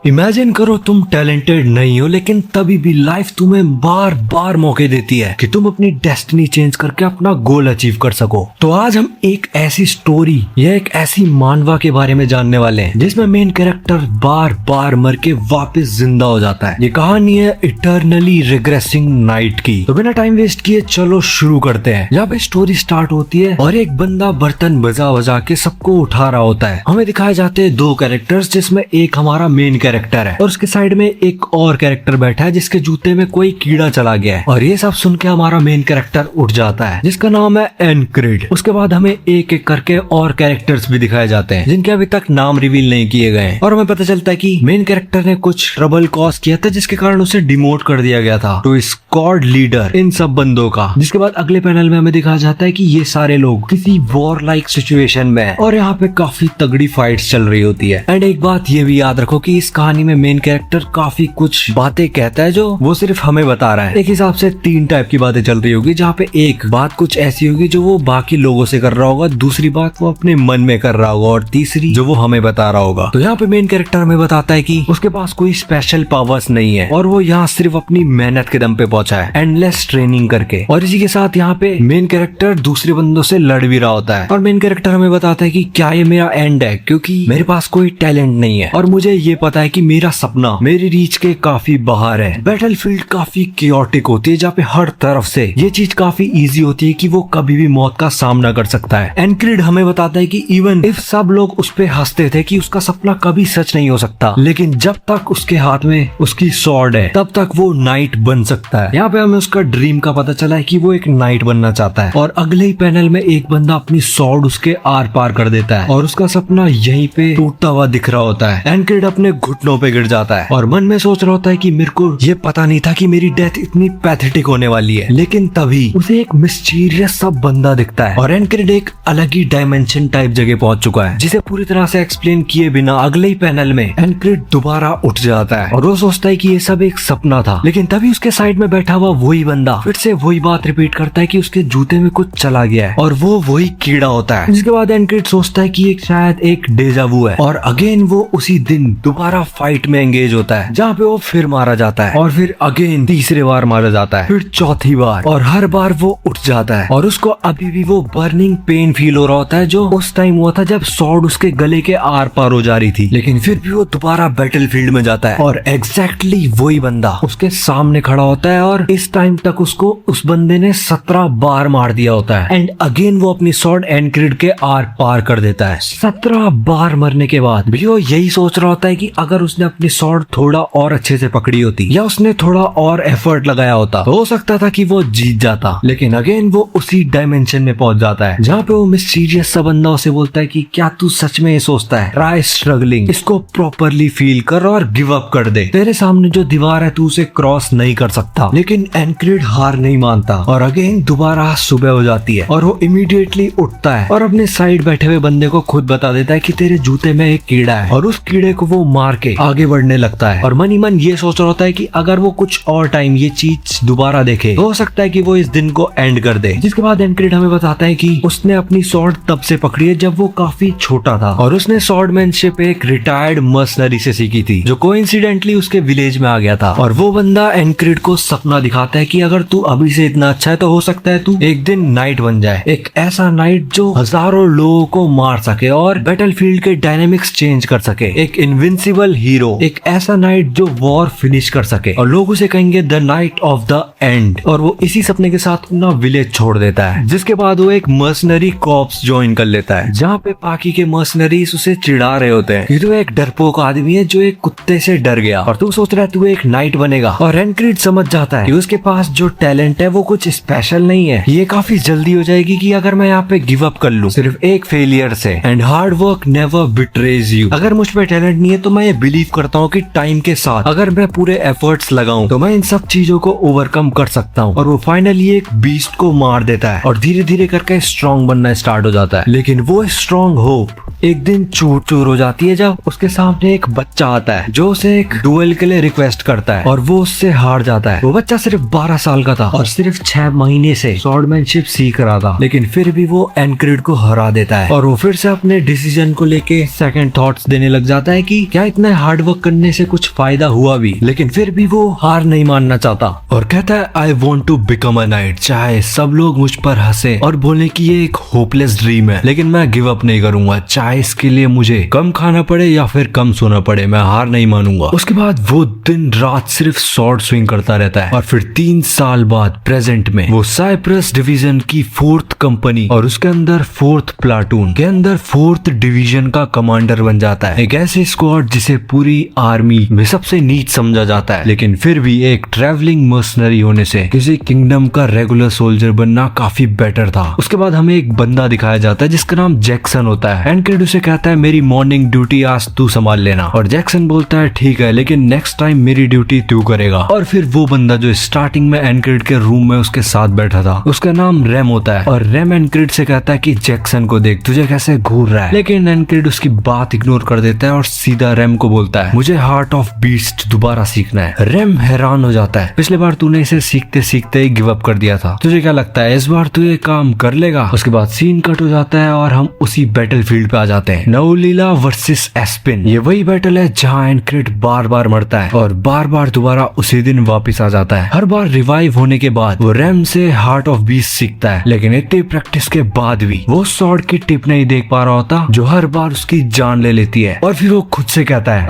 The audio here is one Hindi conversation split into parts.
इमेजिन करो तुम टैलेंटेड नहीं हो, लेकिन तभी भी लाइफ तुम्हें बार बार मौके देती है कि तुम अपनी डेस्टिनी चेंज करके अपना गोल अचीव कर सको। तो आज हम एक ऐसी स्टोरी या एक ऐसी मानवा के बारे में जानने वाले हैं जिसमें मेन कैरेक्टर बार बार मर के वापस जिंदा हो जाता है। ये कहानी है इटर्नली रिग्रेसिंग नाइट की। तो बिना टाइम वेस्ट किए चलो शुरू करते हैं। यहाँ पे स्टोरी स्टार्ट होती है और एक बंदा बर्तन बजा बजा के सबको उठा रहा होता है। हमें दिखाए जाते हैं दो कैरेक्टर्स, जिसमें एक हमारा मेन कैरेक्टर है और उसके साइड में एक और कैरेक्टर बैठा है जिसके जूते में कोई कीड़ा चला गया है। और ये सब सुन के हमारा मेन कैरेक्टर उठ जाता है जिसका नाम है एनक्रिड। उसके बाद हमें एक एक करके और कैरेक्टर्स भी दिखाए जाते हैं जिनके अभी तक नाम रिवील नहीं किए गए हैं। और हमें पता चलता है कि मेन कैरेक्टर ने कुछ ट्रबल कॉज किया था जिसके कारण उसे डिमोट कर दिया गया था तो स्क्वाड लीडर इन सब बंदों का। जिसके बाद अगले पैनल में हमें दिखाया जाता है कि ये सारे लोग किसी वॉर लाइक सिचुएशन में है और यहाँ पे काफी तगड़ी फाइट्स चल रही होती है। एंड एक बात ये भी याद रखो कि इस कहानी में मेन कैरेक्टर काफी कुछ बातें कहता है जो वो सिर्फ हमें बता रहा है। एक हिसाब से 3 टाइप की बातें चल रही होगी, जहाँ पे एक बात कुछ ऐसी होगी जो वो बाकी लोगों से कर रहा होगा, दूसरी बात वो अपने मन में कर रहा होगा और तीसरी जो वो हमें बता रहा होगा। तो यहाँ पे मेन कैरेक्टर हमें बताता है कि उसके पास कोई स्पेशल पावर्स नहीं है और वो यहाँ सिर्फ अपनी मेहनत के दम पे पहुंचा है, एंडलेस ट्रेनिंग करके। और इसी के साथ यहाँ पे मेन कैरेक्टर दूसरे बंदों से लड़ भी रहा होता है और मेन कैरेक्टर हमें बताता है कि क्या ये मेरा एंड है, क्योंकि मेरे पास कोई टैलेंट नहीं है और मुझे ये पता है कि मेरा सपना मेरी रीच के काफी बाहर है। बैटलफील्ड काफी केओटिक होती है जहाँ पे हर तरफ से ये चीज काफी इजी होती है कि वो कभी भी मौत का सामना कर सकता है। एनक्रिड हमें बताता है कि इवन इफ सब लोग उस पे हंसते थे कि उसका सपना कभी सच नहीं हो सकता, लेकिन जब तक उसके हाथ में उसकी स्वॉर्ड है तब तक वो नाइट बन सकता है। यहाँ पे हमें उसका ड्रीम का पता चला है कि वो एक नाइट बनना चाहता है और अगले ही पैनल में एक बंदा अपनी स्वॉर्ड उसके आर पार कर देता है और उसका सपना यहीं पे टूटता हुआ दिख रहा होता है। एनक्रिड अपने घुटनों पे गिर जाता है और मन में सोच रहा होता है कि मेरे को ये पता नहीं था कि मेरी डेथ इतनी पैथेटिक होने वाली है। लेकिन तभी उसे एक मिस्टीरियस सा बंदा दिखता है और एनक्रिड एक अलग ही डायमेंशन टाइप जगह पहुंच चुका है जिसे पूरी तरह से एक्सप्लेन किए बिना अगले ही पैनल में एनक्रिड दोबारा उठ जाता है और वो सोचता है कि ये सब एक सपना था। लेकिन तभी उसके साइड में बैठा हुआ वही बंदा फिर से वही बात रिपीट करता है कि उसके जूते में कुछ चला गया है और वो वही कीड़ा होता है। जिसके बाद एनक्रिड सोचता है कि ये शायद एक डेजावू है और अगेन वो उसी दिन दोबारा फाइट में एंगेज होता है जहाँ पे वो फिर मारा जाता है और फिर अगेन तीसरे बार मारा जाता है, फिर चौथी बार और हर बार वो उठ जाता है और उसको अभी भी वो बर्निंग पेन फील हो रहा होता है जो उस टाइम हुआ था जब स्वॉर्ड उसके गले के आर पार हो जा रही थी। लेकिन फिर भी वो दोबारा बैटलफील्ड में जाता है और एग्जैक्टली वही बंदा उसके सामने खड़ा होता है और इस टाइम तक उसको उस बंदे ने 17 बार मार दिया होता है। एंड अगेन वो अपनी स्वॉर्ड एनक्रिड के आर पार कर देता है। 17 बार मरने के बाद भी वो यही सोच रहा होता है कि अगर उसने अपनी स्वॉर्ड थोड़ा और अच्छे से पकड़ी होती या उसने थोड़ा और एफर्ट लगाया होता तो हो सकता था कि वो जीत जाता। लेकिन अगेन वो उसी डायमेंशन में पहुंच जाता है जहाँ पे वो मिस्टीरियस सा बंदा उसे बोलता है कि क्या तू सच में ये सोचता है, ट्राई स्ट्रगलिंग, इसको प्रॉपरली फील कर और गिव अप कर दे, तेरे सामने जो दीवार है तू उसे क्रॉस नहीं कर सकता। लेकिन एनक्रिड हार नहीं मानता और अगेन दोबारा सुबह हो जाती है और वो इमीडिएटली उठता है और अपने साइड बैठे हुए बंदे को खुद बता देता है कि तेरे जूते में एक कीड़ा है और उस कीड़े को वो मार के आगे बढ़ने लगता है और मन ही मन ये सोच रहा होता है कि अगर वो कुछ और टाइम ये चीज दोबारा देखे तो हो सकता है कि वो इस दिन को एंड कर दे। जिसके बाद एनक्रिड हमें बताता है कि उसने अपनी स्वॉर्ड तब से पकड़ी है जब वो काफी छोटा था और उसने स्वॉर्डमैनशिप एक रिटायर्ड मर्सनरी से सीखी थी जो कोइंसिडेंटली उसके विलेज में आ गया था। और वो बंदा एनक्रिड को सपना दिखाता है कि अगर तू अभी से इतना अच्छा है तो हो सकता है तू एक दिन नाइट बन जाए, एक ऐसा नाइट जो हजारों लोगों को मार सके और बैटलफील्ड के डायनेमिक्स चेंज कर सके, एक इनविंसिबल हीरो, एक ऐसा नाइट जो वॉर फिनिश कर सके और लोग उसे कहेंगे the night of the end. और वो इसी सपने के साथ अपना विलेज छोड़ देता है। जिसके बाद वो एक मर्सनरी कॉर्प्स ज्वाइन कर लेता है जहाँ पे बाकी के मर्सनरीज उसे चिढ़ा रहे होते हैं कि तू एक डरपोक आदमी है जो एक कुत्ते से डर गया और तू सोच रहा है तू एक नाइट बनेगा। और एनक्रिड समझ जाता है कि उसके पास जो टैलेंट है वो कुछ स्पेशल नहीं है, ये काफी जल्दी हो जाएगी कि अगर मैं यहाँ पे गिव अप कर लूं सिर्फ एक फेलियर से। And hard work never betrays you. अगर मुझ पे टैलेंट नहीं है तो मैं ये बिलीव करता हूँ कि टाइम के साथ अगर मैं पूरे एफर्ट्स लगाऊं तो मैं इन सब चीजों को ओवरकम कर सकता हूँ। और वो फाइनली एक बीस्ट को मार देता है और धीरे धीरे करके स्ट्रॉन्ग बनना स्टार्ट हो जाता है। लेकिन वो स्ट्रॉन्ग होप एक दिन चोर हो जाती है जब उसके सामने एक बच्चा आता है जो उसे एक डुएल के लिए रिक्वेस्ट करता है और वो उससे हार जाता है। वो बच्चा सिर्फ 12 साल का था और सिर्फ 6 महीने से स्वॉर्डमैनशिप सीख रहा था, लेकिन फिर भी वो एनक्रिड को हरा देता है और वो फिर से अपने डिसीजन को लेके सेकंड थॉट्स देने लग जाता है कि क्या इतना हार्ड वर्क करने से कुछ फायदा हुआ भी। लेकिन फिर भी वो हार नहीं मानना चाहता और कहता है I want to become a knight, चाहे सब लोग मुझ पर हंसे और बोले कि ये एक होपलेस ड्रीम है, लेकिन मैं गिव अप नहीं करूंगा, चाहे इसके लिए मुझे कम खाना पड़े या फिर कम सोना पड़े, मैं हार नहीं मानूंगा। उसके बाद वो दिन रात सिर्फ स्वॉर्ड स्विंग करता रहता है और फिर 3 साल बाद प्रेजेंट में वो साइप्रस डिवीजन की 4th कंपनी और उसके अंदर 4th प्लाटून के अंदर 4th डिवीजन का कमांडर बन जाता है। एक ऐसी स्क्वाड जिसे पूरी आर्मी में सबसे नीच समझा जाता है, लेकिन फिर भी एक ट्रैवलिंग मर्सनरी होने से किसी किंगडम का रेगुलर सोल्जर बनना काफी बेटर था। उसके बाद हमें एक बंदा दिखाया जाता है जिसका नाम जैक्सन होता है। एनक्रिड उसे कहता है मेरी मॉर्निंग ड्यूटी आज तू संभाल लेना और जैक्सन बोलता है ठीक है, लेकिन नेक्स्ट टाइम मेरी ड्यूटी तू करेगा। और फिर वो बंदा जो स्टार्टिंग में एनक्रिड के रूम में उसके साथ बैठा था उसका नाम रेम होता है और रेम एनक्रिड से कहता है कि जैक्सन को देख तुझे कैसे घूर रहा है, लेकिन एनक्रिड उसकी बात इग्नोर कर देता है और सीधा रेम को बोलता है मुझे हार्ट ऑफ बीस्ट दोबारा सीखना है। रेम हैरान हो जाता है, पिछले बार तूने इसे सीखते सीखते ही गिव अप कर दिया था, तुझे क्या लगता है इस बार तू ये काम कर लेगा। उसके बाद सीन कट हो जाता है और हम उसी बैटलफील्ड पे आ जाते हैं। नवलीला वर्सेस एस्पिन। ये वही बैटल है जहाँ एनक्रिड बार बार मरता है और बार बार दोबारा उसी दिन वापस आ जाता है। हर बार रिवाइव होने के बाद वो रेम से हार्ट ऑफ बीस्ट सीखता है, लेकिन इतनी प्रैक्टिस के बाद भी वो सॉर्ड की टिप नहीं देख पा रहा होता जो हर बार उसकी जान ले लेती है। और फिर वो खुद से कहता है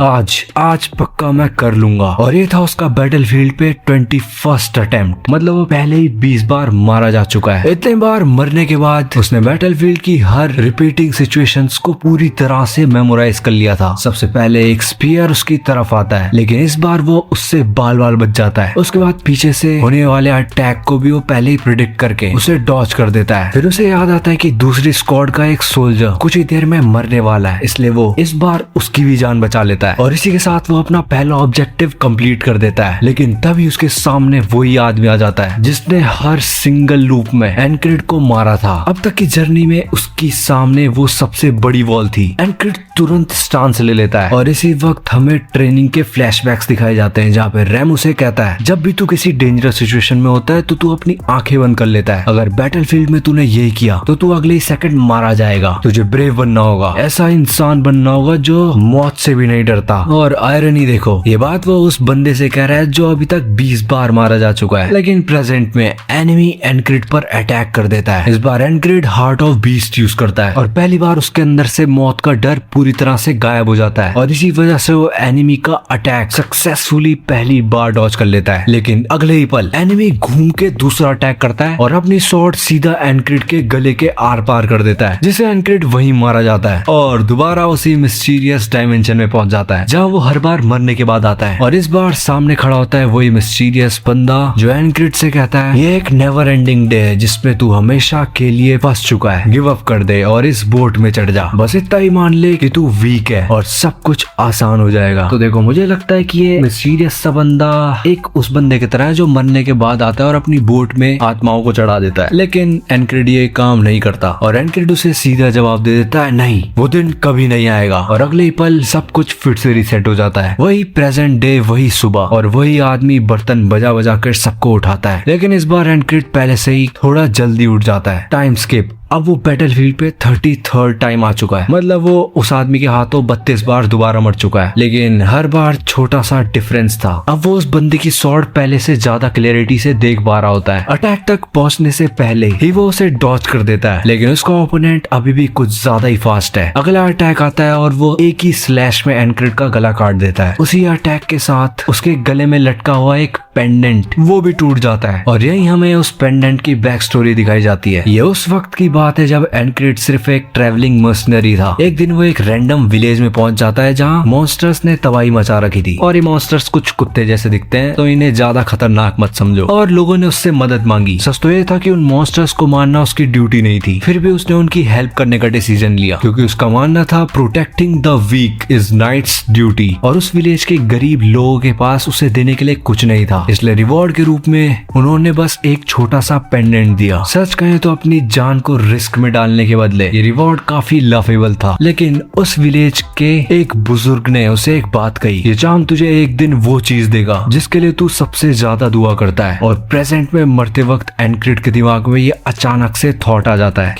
आज पक्का मैं कर लूंगा। और ये था उसका बैटलफील्ड पे 21st अटेम्प्ट, मतलब वो पहले ही 20 बार मारा जा चुका है। इतने बार मरने के बाद उसने बैटलफील्ड की हर रिपीटिंग सिचुएशंस को पूरी तरह से मेमोराइज कर लिया था। सबसे पहले एक स्पीयर उसकी तरफ आता है, लेकिन इस बार वो उससे बाल बाल बच जाता है। उसके बाद पीछे से होने वाले अटैक को भी वो पहले ही प्रिडिक्ट करके उसे डॉज कर देता है। फिर उसे याद आता है कि दूसरी स्क्वाड का एक सोल्जर कुछ ही देर में मरने वाला है, इसलिए वो इस बार उसकी भी जान बचा लेता है और इसी के साथ वो अपना पहला ऑब्जेक्टिव कंप्लीट कर देता है। लेकिन तभी उसके सामने वही आदमी आ जाता है जिसने हर सिंगल लूप में एनक्रिड को मारा था। अब तक की जर्नी में उसकी सामने वो सबसे बड़ी वॉल थी। एनक्रिड तुरंत स्टांस ले लेता है और इसी वक्त हमें ट्रेनिंग के फ्लैशबैक्स दिखाए जाते हैं जहाँ पे रेम उसे कहता है जब भी तू किसी डेंजरस सिचुएशन में होता है तो तू अपनी आंखें बंद कर लेता है, अगर बैटलफील्ड में तूने यही किया तो तू अगले ही सेकंड मारा जाएगा। तुझे ब्रेव बनना होगा, ऐसा इंसान बनना होगा जो मौत से भी नहीं डरता। और आयरनी देखो, ये बात वो उस बंदे से कह रहा है जो अभी तक 20 बार मारा जा चुका है, लेकिन प्रेजेंट में एनिमी एनक्रिड पर अटैक कर देता है। इस बार एनक्रिड हार्ट ऑफ बीस्ट यूज करता है और पहली बार उसके अंदर से मौत का डर पूरी तरह से गायब हो जाता है और इसी वजह से वो एनिमी का अटैक सक्सेसफुली पहली बार डॉज कर लेता है। लेकिन अगले ही पल एनिमी घूम के दूसरा अटैक करता है और अपनी स्वॉर्ड सीधा एनक्रिड के गले के आर पार कर देता है, जिसे एनक्रिड वहीं मारा जाता है और दोबारा उसी मिस्टीरियस डायमेंशन में पहुंच जाता है जहाँ वो हर बार मरने के बाद आता है। और इस बार सामने खड़ा होता है वही मिस्टीरियस बंदा जो एनक्रिड से कहता है ये एक नेवर एंडिंग डे है जिसमें तू हमेशा के लिए फंस चुका है, गिव अप कर दे और इस बोट में चढ़ जा, बस इतना ही मान ले कि तू वीक है और सब कुछ आसान हो जाएगा। तो देखो, मुझे लगता है कि ये मिस्टीरियस सा बंदा एक उस बंदे की तरह है जो मरने के बाद आता है और अपनी बोट में आत्माओं को चढ़ा देता है, लेकिन एनक्रिड ये काम नहीं करता और एनक्रिड उसे सीधा जवाब दे देता है नहीं, वो दिन कभी नहीं आएगा। और अगले ही पल सब कुछ फिर से रिसेट हो जाता है, वही प्रेजेंट डे, वही सुबह और वही आदमी बर्तन बजा बजा कर सबको उठाता है, लेकिन इस बार एनक्रिड पहले से ही थोड़ा जल्दी उठ जाता है। टाइम स्किप, अब वो बैटलफील्ड पे 33rd टाइम आ चुका है, मतलब वो उस आदमी के हाथों 32 बार दोबारा मर चुका है, लेकिन हर बार छोटा सा डिफरेंस था। अब वो उस बंदे की स्वॉर्ड पहले से ज्यादा क्लैरिटी से देख पा रहा होता है। अटैक तक पहुंचने से पहले ही वो उसे डॉज कर देता है, लेकिन उसका ओपोनेंट अभी भी कुछ ज्यादा ही फास्ट है। अगला अटैक आता है और वो एक ही स्लैश में एनक्रिड का गला काट देता है। उसी अटैक के साथ उसके गले में लटका हुआ एक पेंडेंट वो भी टूट जाता है और यही हमें उस पेंडेंट की बैक स्टोरी दिखाई जाती है। ये उस वक्त की बात है जब एनक्रिड सिर्फ एक ट्रैवलिंग मर्सनरी था। एक दिन वो एक रैंडम विलेज में पहुंच जाता है जहाँ मॉन्स्टर्स ने तबाही मचा रखी थी और ये मॉन्स्टर्स कुछ कुत्ते जैसे दिखते हैं, तो इन्हें ज्यादा खतरनाक मत समझो। और लोगों ने उससे मदद मांगी। सच तो ये था कि उन मॉन्स्टर्स को मारना उसकी ड्यूटी नहीं थी, फिर भी उसने उनकी हेल्प करने का डिसीजन लिया क्योंकि उसका मानना था protecting the weak is knight's duty और उस विलेज के गरीब लोगों के पास उसे देने के लिए कुछ नहीं था, इसलिए रिवॉर्ड के रूप में उन्होंने बस एक छोटा सा पेंडेंट दिया। सच कहें तो अपनी जान को रिस्क में डालने के बदले ये रिवॉर्ड काफी लफेबल था। लेकिन उस विलेज के एक बुजुर्ग ने उसे एक बात कही, ये जाम तुझे एक दिन वो चीज देगा जिसके लिए तू सबसे ज्यादा दुआ करता है। और प्रेजेंट में मरते वक्त एनक्रिड के दिमाग में ये अचानक से थॉट आ जाता है,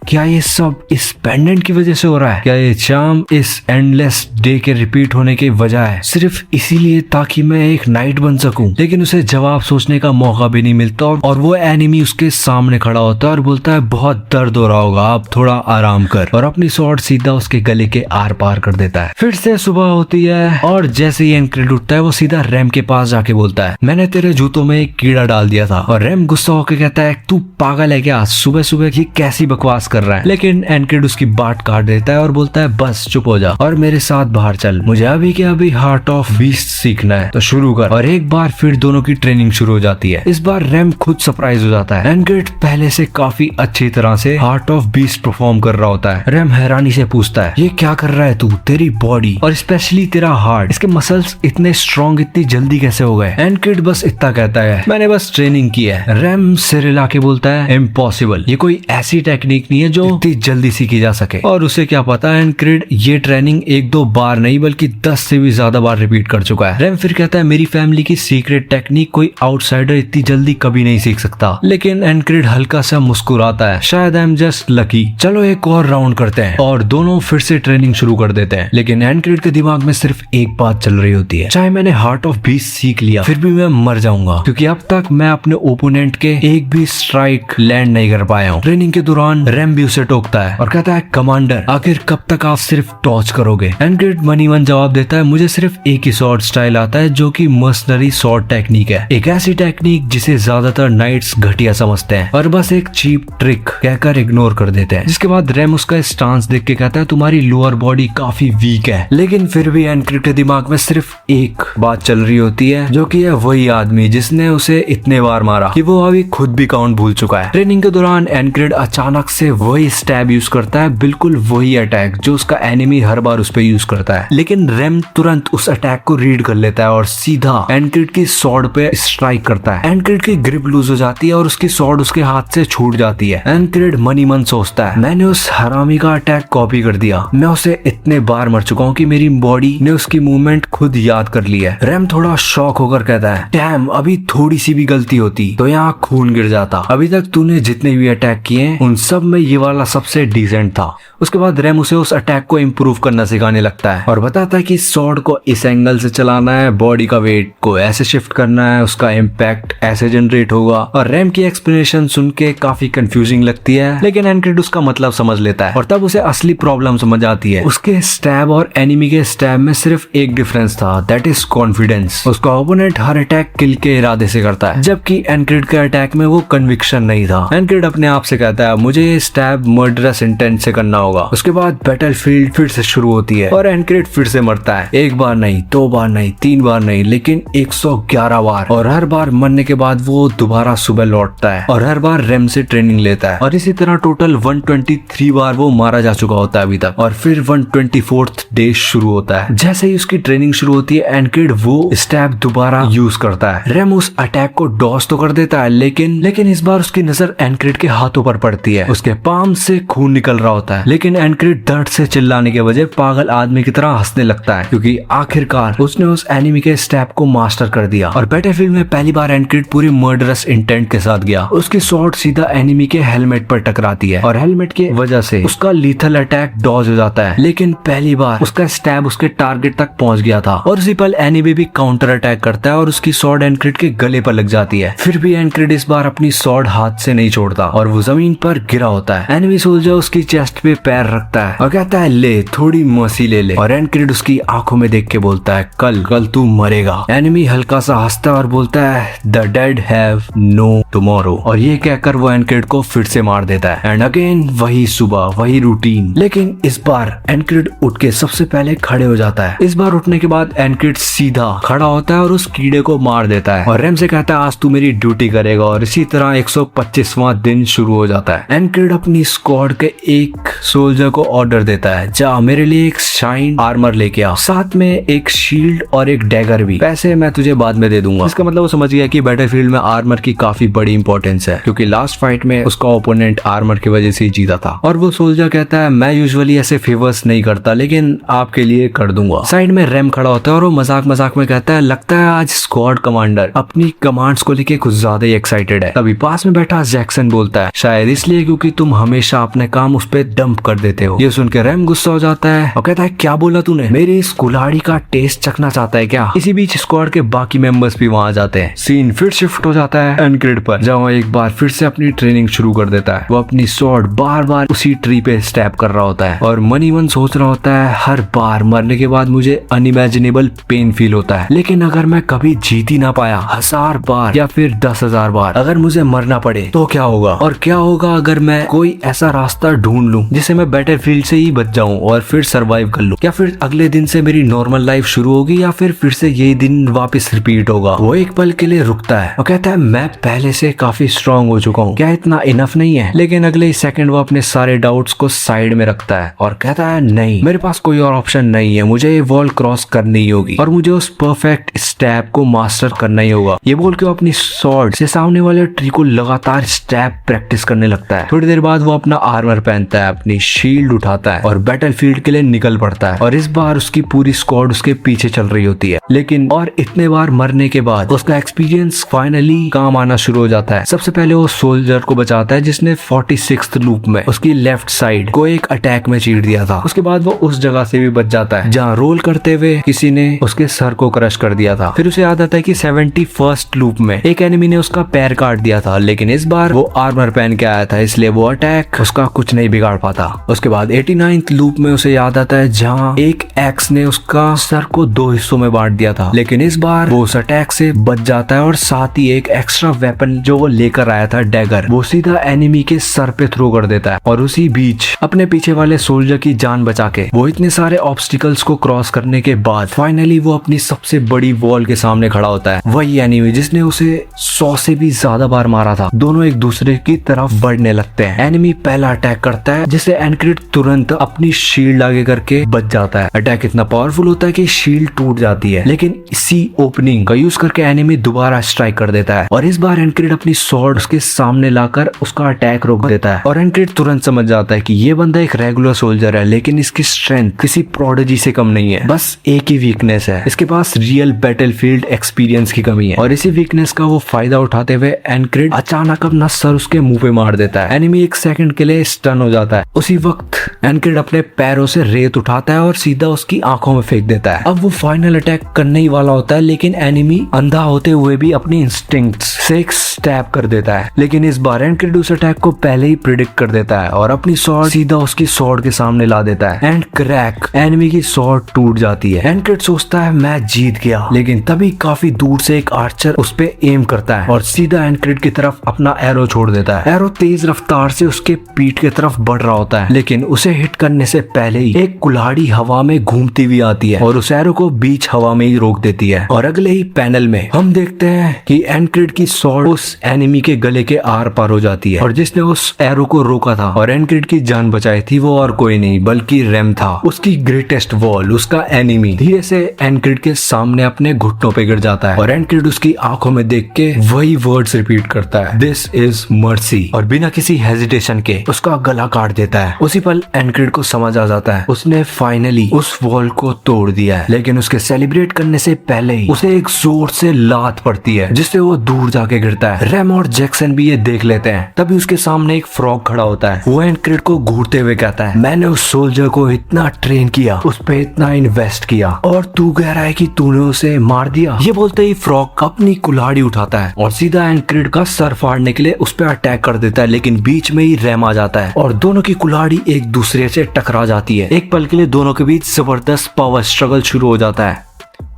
क्या ये सब इस पेंडेंट की वजह से हो रहा है? क्या ये चार्म इस एंडलेस डे के रिपीट होने की वजह है सिर्फ इसीलिए ताकि मैं एक नाइट बन सकूं? लेकिन उसे जवाब सोचने का मौका भी नहीं मिलता और वो एनिमी उसके सामने खड़ा होता है और बोलता है बहुत दर्द हो रहा होगा, अब थोड़ा आराम कर, और अपनी स्वॉर्ड सीधा उसके गले के आर पार कर देता है। फिर से सुबह होती है और जैसे ही एनक्रिड उठता है वो सीधा रैम के पास जाके बोलता है, मैंने तेरे जूतों में एक कीड़ा डाल दिया था। और रैम गुस्सा होकर कहता है, तू पागल है क्या? सुबह सुबह ये कैसी बकवास कर रहा है? लेकिन एनक्रिड उसकी बात काट देता है और बोलता है बस चुप हो जा और मेरे साथ बाहर चल, मुझे अभी के अभी हार्ट ऑफ बीस्ट सीखना है, तो शुरू कर। और एक बार फिर दोनों की ट्रेनिंग शुरू हो जाती है। इस बार रैम खुद सरप्राइज हो जाता है। एनक्रिड पहले से काफी अच्छी तरह से हार्ट ऑफ बीस्ट परफॉर्म कर रहा होता है। रैम हैरानी से पूछता है, ये क्या कर रहा है तू? तेरी बॉडी और स्पेशली तेरा हार्ट, इसके मसल्स इतने स्ट्रॉन्ग इतनी जल्दी कैसे हो गए? एनक्रिड बस इतना कहता है, मैंने बस ट्रेनिंग की है। रैम सिर हिला के बोलता है, इम्पॉसिबल, ये कोई ऐसी टेक्निक नहीं है जो जल्दी सीखी जा सके। और उसे क्या पता है एनक्रिड ये ट्रेनिंग एक दो बार नहीं बल्कि 10 से भी ज्यादा बार रिपीट कर चुका है। रैम फिर कहता है, मेरी फैमिली की सीक्रेट टेक्निक कोई आउटसाइडर इतनी जल्दी कभी नहीं सीख सकता। लेकिन एनक्रिड हल्का सा मुस्कुराता है, शायद आई एम जस्ट लकी, चलो एक और राउंड करते हैं। और दोनों फिर से ट्रेनिंग शुरू कर देते हैं। लेकिन एनक्रिड के दिमाग में सिर्फ एक बात चल रही होती है, चाहे मैंने हार्ट ऑफ बीस्ट सीख लिया फिर भी मैं मर जाऊंगा, क्योंकि अब तक मैं अपने ओपोनेंट के एक भी स्ट्राइक लैंड नहीं कर पाया हूँ। ट्रेनिंग के दौरान रैम भी उसे टोकता है और कहता है, कमांडर आखिर कब तक आप सिर्फ टॉर्च करोगे? एनक्रिड मनी मन जवाब देता है, मुझे सिर्फ एक ही स्वॉर्ड स्टाइल आता है जो कि मर्सनरी स्वॉर्ड टेक्निक है, एक ऐसी टेक्निक जिसे ज्यादातर नाइट्स घटिया समझते हैं और बस एक चीप ट्रिक कहकर इग्नोर कर देते हैं। जिसके बाद रैम उसका स्टांस देख के कहता है, तुम्हारी लोअर बॉडी काफी वीक है। लेकिन फिर भी एनक्रिड के दिमाग में सिर्फ एक बात चल रही होती है, जो कि है वही आदमी जिसने उसे इतने बार मारा कि वो अभी खुद भी काउंट भूल चुका है। ट्रेनिंग के दौरान एनक्रिड अचानक से वही स्टैब यूज करता है, बिल्कुल वही अटैक जो उसका एनिमी हर बार उस पे यूज करता है। लेकिन रैम तुरंत उस अटैक को रीड कर लेता है और सीधा एनक्रिड की स्वॉर्ड पे स्ट्राइक करता है। एनक्रिड की ग्रिप लूज हो जाती है और उसकी स्वॉर्ड उसके हाथ से छूट जाती है। एनक्रिड मनी मन सोचता है, मैंने उस हरामी का अटैक कॉपी कर दिया, मैं उसे इतने बार मर चुका हूँ कि मेरी बॉडी ने उसकी मूवमेंट खुद याद कर ली है। रैम थोड़ा शॉक होकर कहता है, डैम, अभी थोड़ी सी भी गलती होती तो यहाँ खून गिर जाता। अभी तक तूने जितने भी अटैक किए उन सब में ये वाला सबसे डिसेंट था। उसके बाद रैम उसे उस अटैक को इम्प्रूव करना सिखाने लगता है और बताता है कि स्वॉर्ड को इस एंगल से चलाना है, बॉडी का वेट को ऐसे शिफ्ट करना है, उसका इम्पैक्ट ऐसे जनरेट होगा। और रैम की एक्सप्लेनेशन सुन के काफी कंफ्यूजिंग लगती है, लेकिन एनक्रिड उसका मतलब समझ लेता है और तब उसे असली प्रॉब्लम समझ आती है। उसके स्टैब और एनिमी के स्टैब में सिर्फ एक डिफरेंस था, दैट इज कॉन्फिडेंस। उसका ओपोनेंट हर अटैक किल के इरादे से करता है, जबकि एनक्रिड के अटैक में वो कन्विक्शन नहीं था। एनक्रिड अपने आप से कहता है, मुझे ये स्टैब मर्डरस इंटेंट से करना होगा। उसके बाद बैटलफील्ड फिर से शुरू होती है और एनक्रिड फिर से मरता है, एक बार नहीं, दो बार नहीं, तीन बार नहीं, लेकिन 111 बार। और हर बार मरने के बाद वो दोबारा सुबह लौटता है और हर बार रैम से ट्रेनिंग लेता है और इसी तरह टोटल 123 बार वो मारा जा चुका होता है अभी तक। और फिर 124th डे शुरू होता है। जैसे ही उसकी ट्रेनिंग शुरू होती है एनक्रिड वो स्टैब दोबारा यूज करता है। रैम उस अटैक को डॉज तो कर देता है, लेकिन इस बार उसकी नजर एनक्रिड के हाथों पर पड़ती है। उसके पाम से खून निकल रहा होता है, लेकिन एनक्रिड दर्द से चिल्लाने के वजह पागल आदमी की तरह हंसने लगता है, क्योंकि आखिरकार उसने उस एनिमी के स्टैब को मास्टर कर दिया। और बैटलफील्ड में पहली बार एनक्रिड पूरी मर्डरस इंटेंट के साथ गया। उसकी स्वॉर्ड सीधा एनिमी के हेलमेट पर टकराती है और हेलमेट की वजह से उसका लीथल अटैक डॉज हो जाता है। लेकिन पहली बार उसका स्टैब उसके टारगेट तक पहुंच गया था और उसी पल एनिमी भी काउंटर अटैक करता है और उसकी स्वॉर्ड एनक्रिड के गले पर लग जाती है। फिर भी एनक्रिड इस बार अपनी स्वॉर्ड हाथ से नहीं छोड़ता और वो जमीन पर गिरा होता है। एनिमी सोल्जर उसकी चेस्ट पे पैर रखता है और कहता है, ले थोड़ी मर्सी ले ले। और एनक्रिड उसकी आंखों में देख के बोलता है, कल तू मरेगा। एनिमी हल्का सा हंसता है और बोलता है, the dead have no tomorrow. और ये कहकर वो एनक्रिड को फिर से मार देता है। एंड अगेन वही सुबह, वही रूटीन। लेकिन इस बार एनक्रिड उठ के सबसे पहले खड़े हो जाता है। इस बार उठने के बाद एनक्रिड सीधा खड़ा होता है और उस कीड़े को मार देता है और रैम से कहता है, आज तू मेरी ड्यूटी करेगा। और इसी तरह 125वां दिन शुरू हो जाता है। एनक्रिड अपने अपनी स्क्वाड के एक सोल्जर को ऑर्डर देता है, जा मेरे लिए एक शाइन आर्मर लेके आ, साथ में एक शील्ड और एक डैगर भी, पैसे मैं तुझे बाद में दे दूंगा। इसका मतलब वो समझ गया कि बैटलफील्ड में आर्मर की काफी बड़ी इंपॉर्टेंस है, क्योंकि लास्ट फाइट में उसका ओपोनेंट आर्मर की वजह से ही जीता था। और वो सोल्जर कहता है मैं यूजुअली ऐसे फेवर्स नहीं करता, लेकिन आपके लिए कर दूंगा। साइड में रैम खड़ा होता है और वो मजाक मजाक में कहता है लगता है आज स्क्वाड कमांडर अपनी कमांड्स को लेके कुछ ज्यादा ही एक्साइटेड है। तभी पास में बैठा जैक्सन बोलता है शायद इसलिए क्योंकि तुम हमेशा अपने काम उस पे डंप कर देते हो। ये सुन के रैम गुस्सा हो जाता है और कहता है क्या बोला तूने, मेरी इस कुल्हाड़ी का टेस्ट चखना चाहता है क्या। इसी बीच स्क्वाड के बाकी मेंबर्स भी वहां जाते हैं। सीन फिर शिफ्ट हो जाता है एनक्रिड पर, जहाँ वो एक बार फिर से अपनी ट्रेनिंग शुरू कर देता है। वो अपनी स्वॉर्ड बार बार उसी ट्री पे स्टैब कर रहा होता है और मन ही मन सोच रहा होता है हर बार मरने के बाद मुझे अनइमेजिनेबल पेन फील होता है, लेकिन अगर मैं कभी जीत ही ना पाया 1000 बार या फिर 10,000 बार अगर मुझे मरना पड़े तो क्या होगा, और क्या होगा अगर मैं कोई ऐसा रास्ता ढूंढ लूं जिसे मैं बैटलफील्ड से ही बच जाऊं और फिर सरवाइव कर लूं। क्या फिर अगले दिन से मेरी नॉर्मल लाइफ शुरू होगी या फिर से यही दिन वापस रिपीट होगा। वो एक पल के लिए रुकता है और कहता है मैं पहले से काफी स्ट्रांग हो चुका हूँ, क्या इतना इनफ नहीं है। लेकिन अगले ही सेकंड वो अपने सारे डाउट्स को साइड में रखता है और कहता है नहीं, मेरे पास कोई और ऑप्शन नहीं है, मुझे ये वॉल क्रॉस करनी ही होगी और मुझे उस परफेक्ट स्टैब को मास्टर करना ही होगा। ये बोल के वो अपनी स्वॉर्ड से सामने वाले ट्री को लगातार स्टैब प्रैक्टिस करने लगता है। थोड़ी देर बाद वो अपना आर्मर पहनता है, अपनी शील्ड उठाता है और बैटलफील्ड के लिए निकल पड़ता है। और इस बार उसकी पूरी स्क्वाड उसके पीछे चल रही होती है, लेकिन और इतने बार मरने के बाद उसका एक्सपीरियंस फाइनली काम आना शुरू हो जाता है। सबसे पहले वो सोल्जर को बचाता है जिसने 46th लूप में उसकी लेफ्ट साइड को एक अटैक में चीर दिया था। उसके बाद वो उस जगह से भी बच जाता है जहाँ रोल करते हुए किसी ने उसके सर को क्रश कर दिया था। फिर उसे याद आता है कि 71st लूप में एक एनिमी ने उसका पैर काट दिया था, लेकिन इस बार वो आर्मर पहन के आया था, इसलिए वो अटैक उसका कुछ नहीं बिगाड़ पाता। उसके बाद 89th लूप में उसे याद आता है जहाँ एक एक्स ने उसका सर को 2 हिस्सों में बांट दिया था, लेकिन इस बार वो उस अटैक से बच जाता है और साथ ही एक एक्स्ट्रा वेपन जो वो लेकर आया था डैगर, वो सीधा एनिमी के सर पे थ्रो कर देता है। और उसी बीच अपने पीछे वाले सोल्जर की जान बचा के वो इतने सारे ऑब्स्टिकल्स को क्रॉस करने के बाद फाइनली वो अपनी सबसे बड़ी वॉल के सामने खड़ा होता है। वही एनिमी जिसने उसे 100 से भी ज्यादा बार मारा था। दोनों एक दूसरे की तरफ बढ़ने लगते हैं। एनिमी पहला अटैक करता है जिसे एनक्रिड तुरंत अपनी शील्ड आगे करके बच जाता है। अटैक इतना पावरफुल होता है कि शील्ड टूट जाती है, लेकिन इसी ओपनिंग का यूज करके एनिमी दोबारा स्ट्राइक कर देता है और इस बार एनक्रिड अपनी स्वॉर्ड उसके सामने लाकर उसका अटैक रोक देता है। और एनक्रिड तुरंत समझ जाता है कि ये बंदा एक रेगुलर सोल्जर है, लेकिन इसकी स्ट्रेंथ किसी प्रोडिजी से कम नहीं है, बस एक ही वीकनेस है, इसके पास रियल बैटलफील्ड एक्सपीरियंस की कमी है। और इसी वीकनेस का वो फायदा उठाते हुए एनक्रिड अचानक अपना सर उसके मुंह पे मार देता है। एनिमी एक सेकंड के लिए स्टन हो जाता है। उसी वक्त एनक्रिड अपने पैरों से रेत उठाता है और सीधा उसकी आंखों में फेंक देता है। अब वो फाइनल अटैक करने ही वाला होता है, लेकिन एनिमी अंधा होते हुए भी अपनी इंस्टिंक्ट्स से एक स्टैब कर देता है। लेकिन इस बार एनक्रिड उस अटैक को पहले ही प्रिडिक्ट कर देता है और अपनी स्वॉर्ड सीधा उसकी स्वॉर्ड के सामने ला देता है एंड क्रैक, एनिमी की स्वॉर्ड टूट जाती है। एनक्रिड सोचता है मैं जीत गया, लेकिन तभी काफी दूर से एक आर्चर उस पे एम करता है और सीधा एनक्रिड की तरफ अपना एरो छोड़ देता है। एरो तेज रफ्तार से उसके पीठ की तरफ बढ़ रहा होता है, लेकिन उसे हिट करने से पहले ही एक कुल्हाड़ी हवा में घूमती हुई आती है और उस एरो को बीच हवा में ही रोक देती है। और अगले ही पैनल में हम देखते हैं कि एनक्रिड की स्वॉर्ड उस एनिमी के गले के आर पार हो जाती है और जिसने उस एरो को रोका था और एनक्रिड की जान बचाई थी वो और कोई नहीं बल्कि रैम था, उसकी ग्रेटेस्ट वॉल। उसका एनिमी धीरे से एनक्रिड के सामने अपने घुटनों पे गिर जाता है और एनक्रिड उसकी आंखों में देख के वही वर्ड्स रिपीट करता है, दिस इज मर्सी, और बिना किसी हेजिटेशन के उसका गला काट देता है। उसी पल एनक्रिड को समझ आ जाता है उसने फाइनली उस वॉल को तोड़ दिया है, लेकिन उसके सेलिब्रेट करने से पहले ही उसे एक जोर से लात पड़ती है जिससे वो दूर जाके गिरता है। रैम और जैक्सन भी ये देख लेते हैं। तभी उसके सामने एक फ्रॉग खड़ा होता है। वो एनक्रिड को घूरते हुए कहता है मैंने उस सोल्जर को इतना ट्रेन किया, उस पे इतना इन्वेस्ट किया, और तू कह रहा है कि तूने उसे मार दिया। ये बोलते ही फ्रॉग अपनी कुल्हाड़ी उठाता है और सीधा एनक्रिड का सर फाड़ने के लिए उस पे अटैक कर देता है, लेकिन बीच में ही रैम आ जाता है और दोनों की कुल्हाड़ी एक दूसरे से टकरा जाती है। एक पल के लिए दोनों के बीच जबरदस्त पावर स्ट्रगल शुरू हो जाता है।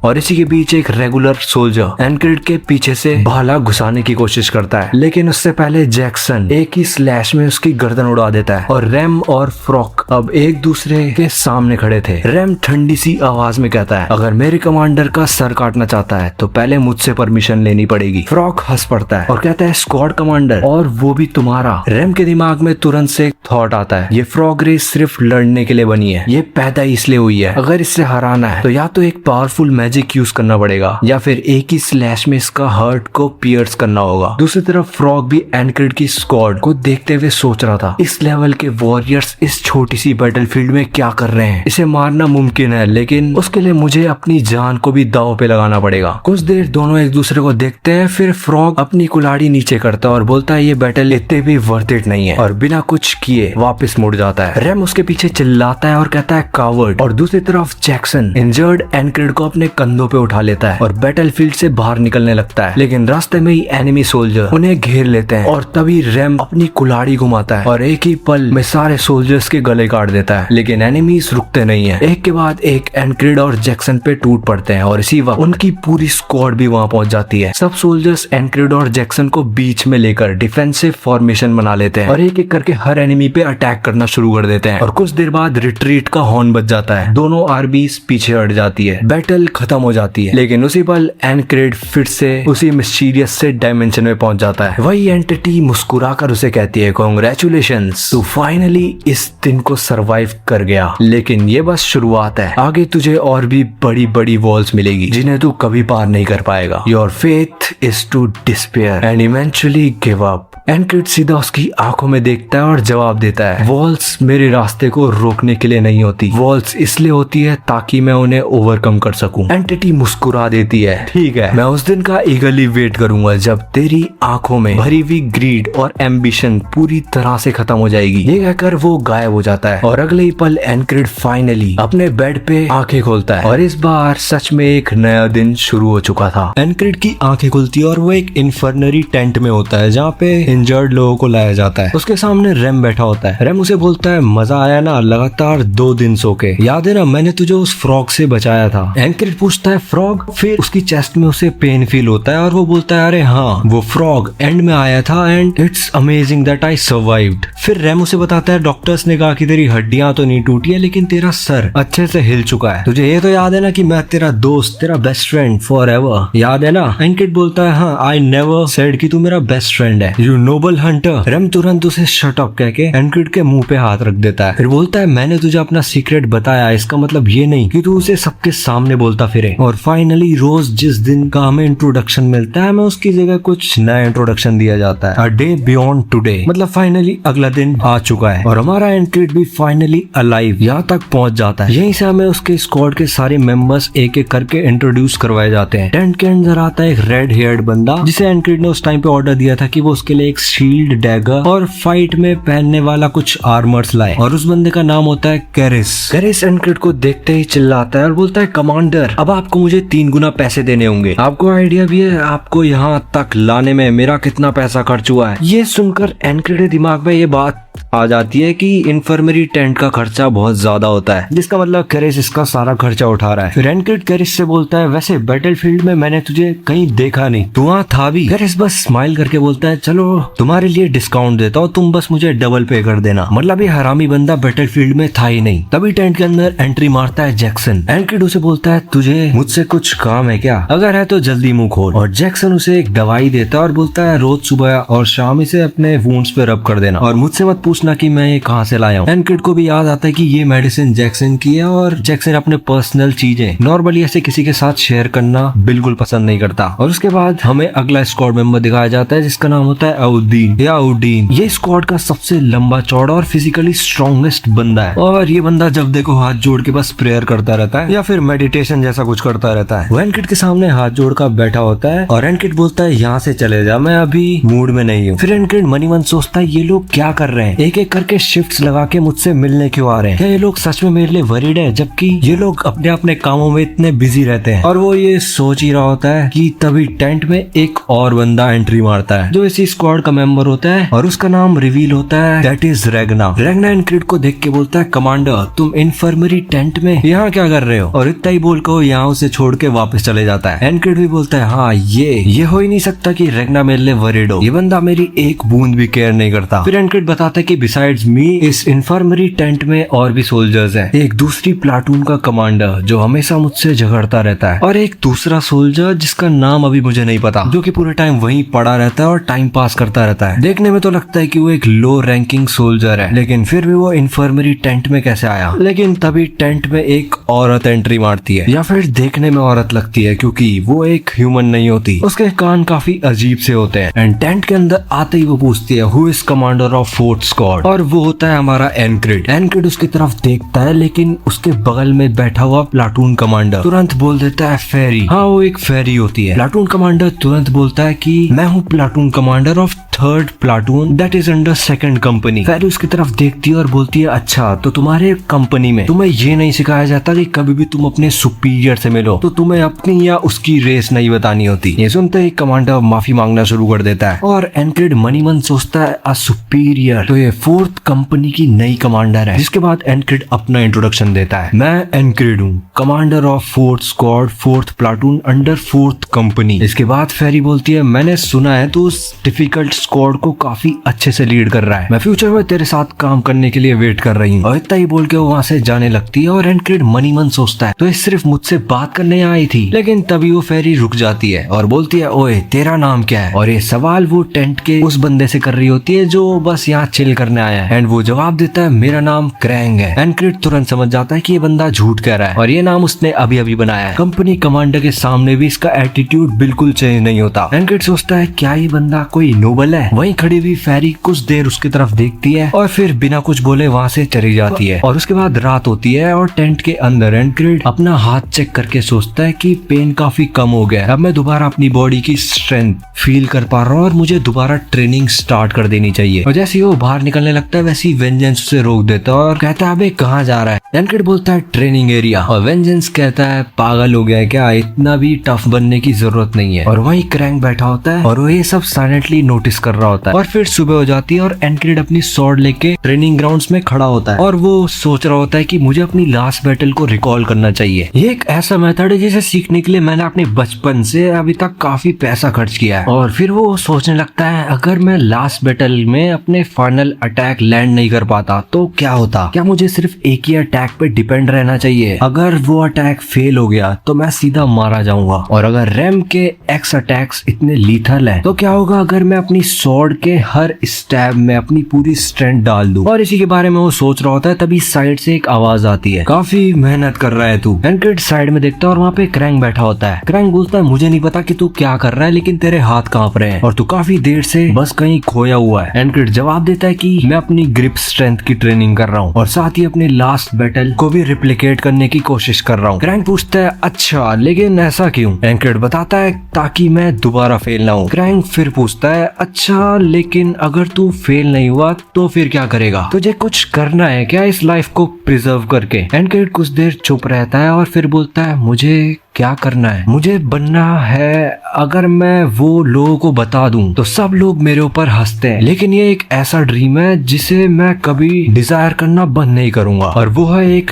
और इसी के बीच एक रेगुलर सोल्जर एनक्रिड के पीछे से भाला घुसाने की कोशिश करता है, लेकिन उससे पहले जैक्सन एक ही स्लैश में उसकी गर्दन उड़ा देता है और रैम और फ्रॉक अब एक दूसरे के सामने खड़े थे। रैम ठंडी सी आवाज में कहता है, अगर मेरे कमांडर का सर काटना चाहता है तो पहले मुझसे परमिशन लेनी पड़ेगी। फ्रॉक हंस पड़ता है और कहता है, स्क्वाड कमांडर, और वो भी तुम्हारा। रैम के दिमाग में तुरंत से एक थॉट आता है, ये फ्रॉग रेस सिर्फ लड़ने के लिए बनी है, ये पैदा इसलिए हुई है। अगर इससे हराना है तो या तो एक पावरफुल मैजिक यूज करना पड़ेगा या फिर एक ही स्लैश में इसका हार्ट को पियर्स करना होगा। दूसरी तरफ फ्रॉग भी एनक्रिड की स्क्वाड को देखते हुए सोच रहा था, इस लेवल के वॉरियर्स इस छोटी सी बैटलफील्ड में क्या कर रहे हैं? इसे मारना मुमकिन है, लेकिन उसके लिए मुझे अपनी जान को भी दांव पे लगाना पड़ेगा। कुछ देर दोनों एक दूसरे को देखते हैं, फिर फ्रॉग अपनी कुल्हाड़ी नीचे करता है और बोलता है, ये बैटल इतने भी वर्थ इट नहीं है, और बिना कुछ किए वापस मुड़ जाता है। रैम उसके पीछे चिल्लाता है और कहता है, कावर्ड। और दूसरी तरफ जैक्सन इंजर्ड एनक्रिड को अपने कंधों पे उठा लेता है और बैटलफील्ड से बाहर निकलने लगता है, लेकिन रास्ते में ही एनिमी सोल्जर उन्हें घेर लेते हैं और तभी रैम अपनी कुल्हाड़ी घुमाता है और एक ही पल में सारे सोल्जर्स के गले काट देता है। लेकिन एनिमीज रुकते नहीं है, एक के बाद एक एनक्रिड और जैक्सन पे टूट पड़ते हैं और इसी वक्त उनकी पूरी स्क्वाड भी वहां पहुंच जाती है। सब सोल्जर्स एनक्रिड और जैक्सन को बीच में लेकर डिफेंसिव फॉर्मेशन बना लेते हैं और एक एक करके हर एनिमी पे अटैक करना शुरू कर देते हैं। और कुछ देर बाद रिट्रीट का हॉर्न बज जाता है, दोनों आर्मीज पीछे हट जाती है, बैटल खत्म हो जाती है। लेकिन उसी पल एनक्रिड फिर से उसी मिस्टीरियस से डायमेंशन में पहुंच जाता है। वही एंटिटी मुस्कुराकर उसे कहती है, कांग्रेचुलेशंस, तू फाइनली इस दिन को सरवाइव कर गया। लेकिन ये बस शुरुआत है, आगे तुझे और भी बड़ी बड़ी वॉल्स मिलेगी जिन्हें तू कभी पार नहीं कर पाएगा। Your faith is to despair and eventually give up. Encrid सीधा उसकी आंखों में देखता है और जवाब देता है, वॉल्स मेरे रास्ते को रोकने के लिए नहीं होती, वॉल्स इसलिए होती है ताकि मैं उन्हें ओवरकम कर सकूं। एंटिटी मुस्कुरा देती है, ठीक है, मैं उस दिन का ईगरली वेट करूंगा जब तेरी आंखों में भरी हुई ग्रीड और एम्बिशन पूरी तरह से खत्म हो जाएगी। ये कहकर वो गायब हो जाता है और अगले ही पल एनक्रिड फाइनली अपने बेड पे आंखें खोलता है और इस बार सच में एक नया दिन शुरू हो चुका था। एनक्रिड की आंखें खुलती है और वो एक इन्फर्नरी टेंट में होता है जहाँ पे इंजर्ड लोगों को लाया जाता है। उसके सामने रैम बैठा होता है। रैम उसे बोलता है, मजा आया ना लगातार 2 दिन सो के? याद है ना मैंने तुझे उस फ्रॉग से बचाया था? एनक्रिड पूछता है, फ्रॉग? फिर उसकी चेस्ट में उसे पेन फील होता है और वो बोलता है, अरे हाँ, वो फ्रॉग एंड में आया था and it's amazing that I survived. फिर रैम उसे बताता है, डॉक्टर्स ने कहा कि तेरी हड्डियां तो नहीं टूटी है लेकिन तेरा सर अच्छे से हिल चुका है। तुझे ये तो याद है ना कि मैं तेरा दोस्त, तेरा बेस्ट फ्रेंड फॉर एवर, याद है ना? एनक्रिड बोलता है, हाँ, आई नेवर सेड कि तू मेरा बेस्ट फ्रेंड है, यू नोबल हंटर। रैम तुरंत उसे शट अप कह के एनक्रिड के मुंह पे हाथ रख देता है। फिर बोलता है, मैंने तुझे अपना सीक्रेट बताया, इसका मतलब ये नहीं कि तू उसे सबके सामने बोलता फिरे। और फाइनली रोज जिस दिन का हमें इंट्रोडक्शन मिलता है, हमें उसकी जगह कुछ नया इंट्रोडक्शन दिया जाता है, अ डे बियॉन्ड टुडे, मतलब फाइनली अगला दिन आ चुका है और हमारा एनक्रिड भी फाइनली अलाइव यहाँ तक पहुंच जाता है। यहीं से हमें उसके स्क्वाड के सारे मेंबर्स एक एक करके इंट्रोड्यूस करवाए जाते हैं। टेंट के अंदर आता है एक रेड हेयर्ड बंदा जिसे एनक्रिड ने उस टाइम पे ऑर्डर दिया था कि वो उसके लिए एक शील्ड, डैगर और फाइट में पहनने वाला कुछ आर्मर्स लाए, और उस बंदे का नाम होता है कैरिस। कैरिस एनक्रिड को देखते ही चिल्लाता है और बोलता है, कमांडर, अब आपको मुझे 3 गुना पैसे देने होंगे। आपको आइडिया भी है आपको यहाँ तक लाने में मेरा कितना पैसा खर्च हुआ है? ये सुनकर एनक्रिड के दिमाग में ये बात आ जाती है कि इन्फर्मरी टेंट का खर्चा बहुत ज्यादा होता है, जिसका मतलब कैरिस इसका सारा खर्चा उठा रहा है। फिर एनक्रिड कैरिस से बोलता है, वैसे बैटलफील्ड में मैंने तुझे कहीं देखा नहीं, तू वहाँ था भी? कैरिस बस स्माइल करके बोलता है, चलो तुम्हारे लिए डिस्काउंट देता हूँ, तुम बस मुझे डबल पे कर देना। मतलब ये हरामी बंदा बैटलफील्ड में था ही नहीं। तभी टेंट के अंदर एंट्री मारता है जैक्सन। एनक्रिड उसे बोलता है, तुझे मुझसे कुछ काम है क्या? अगर है तो जल्दी मुंह खोल। और जैक्सन उसे एक दवाई देता है और बोलता है, रोज सुबह और शाम इसे अपने वुंड्स पे रब कर देना और मुझसे मत पूछना कि मैं ये कहाँ से लाया हूँ। एनक्रिड को भी याद आता है कि ये मेडिसिन जैक्सन की है और जैक्सन अपने पर्सनल चीजें नॉर्मली ऐसे किसी के साथ शेयर करना बिल्कुल पसंद नहीं करता। और उसके बाद हमें अगला स्क्वाड मेंबर दिखाया जाता है जिसका नाम होता है अउद्दीन या उद्दीन। ये स्क्वाड का सबसे लंबा चौड़ा और फिजिकली स्ट्रॉन्गेस्ट बंदा है और ये बंदा जब देखो हाथ जोड़ के बस प्रेयर करता रहता है या फिर मेडिटेशन जैसा कुछ करता रहता है। वो एनक्रिड के सामने हाथ जोड़ कर बैठा होता है और एनक्रिड बोलता है, यहाँ से चले जा, मैं अभी मूड में नहीं हूँ। फिर एनक्रिड मनी मन सोचता है, ये लोग क्या कर रहे हैं, एक एक करके शिफ्ट्स लगा के मुझसे मिलने क्यों आ रहे हैं? क्या ये लोग सच में मेरे लिए वरीड है? जबकि ये लोग अपने अपने कामों में इतने बिजी रहते हैं। और वो ये सोच ही रहा होता है कि तभी टेंट में एक और बंदा एंट्री मारता है जो इसी स्क्वाड का मेंबर होता है और उसका नाम रिवील होता है, दैट इज रेगना। रेगना एनक्रिड को देख के बोलता है, कमांडर तुम इन्फर्मरी टेंट में यहाँ क्या कर रहे हो? और इतना ही बोल कर यहाँ उसे छोड़ के वापस चले जाता है। एनक्रिड भी बोलता है, हाँ ये हो ही नहीं सकता कि रेगना मेरे लिए वरीड हो, ये बंदा मेरी एक बूंद भी केयर नहीं करता। फिर एनक्रिड बताता है कि बिसाइड्स मी इस इन्फर्मरी टेंट में और भी सोल्जर्स हैं, एक दूसरी प्लाटून का कमांडर जो हमेशा मुझसे झगड़ता रहता है और एक दूसरा सोल्जर जिसका नाम अभी मुझे नहीं पता, जो कि पूरे टाइम वहीं पड़ा रहता है और टाइम पास करता रहता है। देखने में तो लगता है कि वो एक लो रैंकिंग सोल्जर है, लेकिन फिर भी वो इन्फर्मरी टेंट में कैसे आया? लेकिन तभी टेंट में एक औरत एंट्री मारती है, या फिर देखने में औरत लगती है क्योंकि वो एक ह्यूमन नहीं होती, उसके कान काफी अजीब से होते हैं। एंड टेंट के अंदर आते ही वो पूछती है, who is commander of fourth squad? और वो होता है हमारा एनक्रिड। एनक्रिड उसकी तरफ देखता है, लेकिन उसके बगल में बैठा हुआ प्लाटून कमांडर तुरंत बोल देता है, फेरी। हाँ, वो एक फेरी होती है। प्लाटून कमांडर तुरंत बोलता है कि मैं हूँ platoon commander of third platoon that is under second company. Ferry उसकी तरफ देखती है और बोलती है, अच्छा तो तुम्हारे कंपनी में तुम्हें ये नहीं सिखाया जाता कि कभी भी तुम अपने सुपीरियर से मिलो तो तुम्हें अपनी या उसकी रेस नहीं बतानी होती? ये सुनते ही कमांडर माफी मांगना शुरू कर देता है और एनक्रिड मनी मन सोचता है, अ सुपीरियर, तो ये फोर्थ कंपनी की नई कमांडर है। जिसके बाद एनक्रिड अपना इंट्रोडक्शन देता है, मैं एनक्रिड हूँ, commander of fourth squad fourth platoon under fourth company. इसके बाद फेरी बोलती है, मैंने सुना है तो उस डिफिकल्ट स्क्वाड को काफी अच्छे से लीड कर रहा है, मैं फ्यूचर में तेरे साथ काम करने के लिए वेट कर रही हूँ। और इतना ही बोल के वो वहाँ से जाने लगती है और एनक्रिड मनी मन सोचता है, तो ये सिर्फ मुझसे बात करने आई थी। लेकिन तभी वो फेरी रुक जाती है और बोलती है, ओए तेरा नाम क्या है? और ये सवाल वो टेंट के उस बंदे से कर रही होती है जो बस यहाँ चिल करने आया है। एंड वो जवाब देता है, मेरा नाम क्रैंग है। एनक्रिड तुरंत समझ जाता है कि ये बंदा झूठ कह रहा है और ये नाम उसने अभी अभी बनाया है। कंपनी कमांडर के सामने भी इसका एटीट्यूड बिल्कुल चेंज नहीं होता। एनक्रिड सोचता है, क्या ये बंदा कोई नोबल है? वहीं खड़ी हुई फेरी कुछ देर उसकी तरफ देखती है और फिर बिना कुछ बोले वहाँ से चली जाती है। और उसके बाद रात होती है और टेंट के अंदर एनक्रिड अपना हाथ चेक करके सोचता है कि पेन काफी कम हो गया है, अब मैं दोबारा अपनी बॉडी की स्ट्रेंथ फील कर पा रहा हूँ और मुझे दोबारा ट्रेनिंग स्टार्ट कर देनी चाहिए। और जैसे ही वो बाहर निकलने लगता है वैसे ही वेंजेंस उसे रोक देता है और कहता है, अबे कहाँ जा रहा है? एनक्रिड बोलता है, ट्रेनिंग एरिया। और वेंजेंस कहता है, पागल हो गया है क्या, इतना भी टफ बनने की जरूरत नहीं है। और वहीं क्रैंक बैठा होता है और वो ये सब साइलेंटली नोटिस कर रहा होता है। और फिर सुबह हो जाती है और एनक्रिड अपनी स्वॉर्ड लेके ट्रेनिंग ग्राउंड्स में खड़ा होता है और वो सोच रहा होता है कि मुझे अपनी लास्ट बैटल को रिकॉल करना चाहिए। ये एक ऐसा मेथड है जिसे सीखने के लिए मैंने अपने बचपन से अभी तक काफी पैसा खर्च किया है। और फिर वो सोचने लगता है, अगर मैं लास्ट बैटल में अपने फाइनल अटैक लैंड नहीं कर पाता तो क्या होता? क्या मुझे सिर्फ एक ही अटैक पे डिपेंड रहना चाहिए? अगर वो अटैक फेल हो गया तो मैं सीधा मारा जाऊंगा। और अगर रैम के एक्स अटैक्स इतने लीथल है तो क्या होगा अगर मैं अपनी स्वॉर्ड के हर स्टैब में अपनी पूरी स्ट्रेंथ डाल दूं? और इसी के बारे में वो सोच रहा होता है तभी साइड से एक आवाज आती है, काफी मेहनत कर रहा है तू। एनक्रिड साइड में देखता है और वहाँ पे क्रैंक बैठा होता है। क्रैंक बोलता है, मुझे नहीं पता कि तू क्या कर रहा है, लेकिन तेरे हाथ कांप रहे हैं और तू काफी देर से बस कहीं खोया हुआ है। एनक्रिड जवाब देता है कि मैं अपनी ग्रिप स्ट्रेंथ की ट्रेनिंग कर रहा हूँ और साथ ही अपने लास्ट बैटल को भी रिप्लिकेट करने की कोशिश कर रहा हूँ। क्रैंक पूछता है, अच्छा लेकिन ऐसा क्यों? एनक्रिड बताता है, ताकि मैं दोबारा फेल ना हूँ। क्रैंक फिर पूछता है, अच्छा लेकिन अगर तू फेल नहीं हुआ तो फिर क्या करेगा? तुझे कुछ करना है क्या इस लाइफ को प्रिजर्व करके? एनक्रिड कुछ देर चुप रहता है और फिर बोलता है, मुझे क्या करना है? मुझे बनना है, अगर मैं वो लोगों को बता दूं तो सब लोग मेरे ऊपर हंसते हैं, लेकिन ये एक ऐसा ड्रीम है जिसे मैं कभी डिजायर करना बंद नहीं करूंगा और वो है एक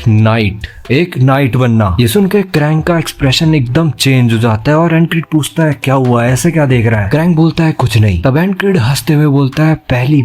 नाइट बनना। ये सुन के क्रैंक का एक्सप्रेशन एकदम चेंज हो जाता है और एनक्रिड पूछता है, क्या हुआ, ऐसे क्या देख रहा है? क्रैंक बोलता है, कुछ नहीं। तब एनक्रिड हंसते हुए बोलता है, पहली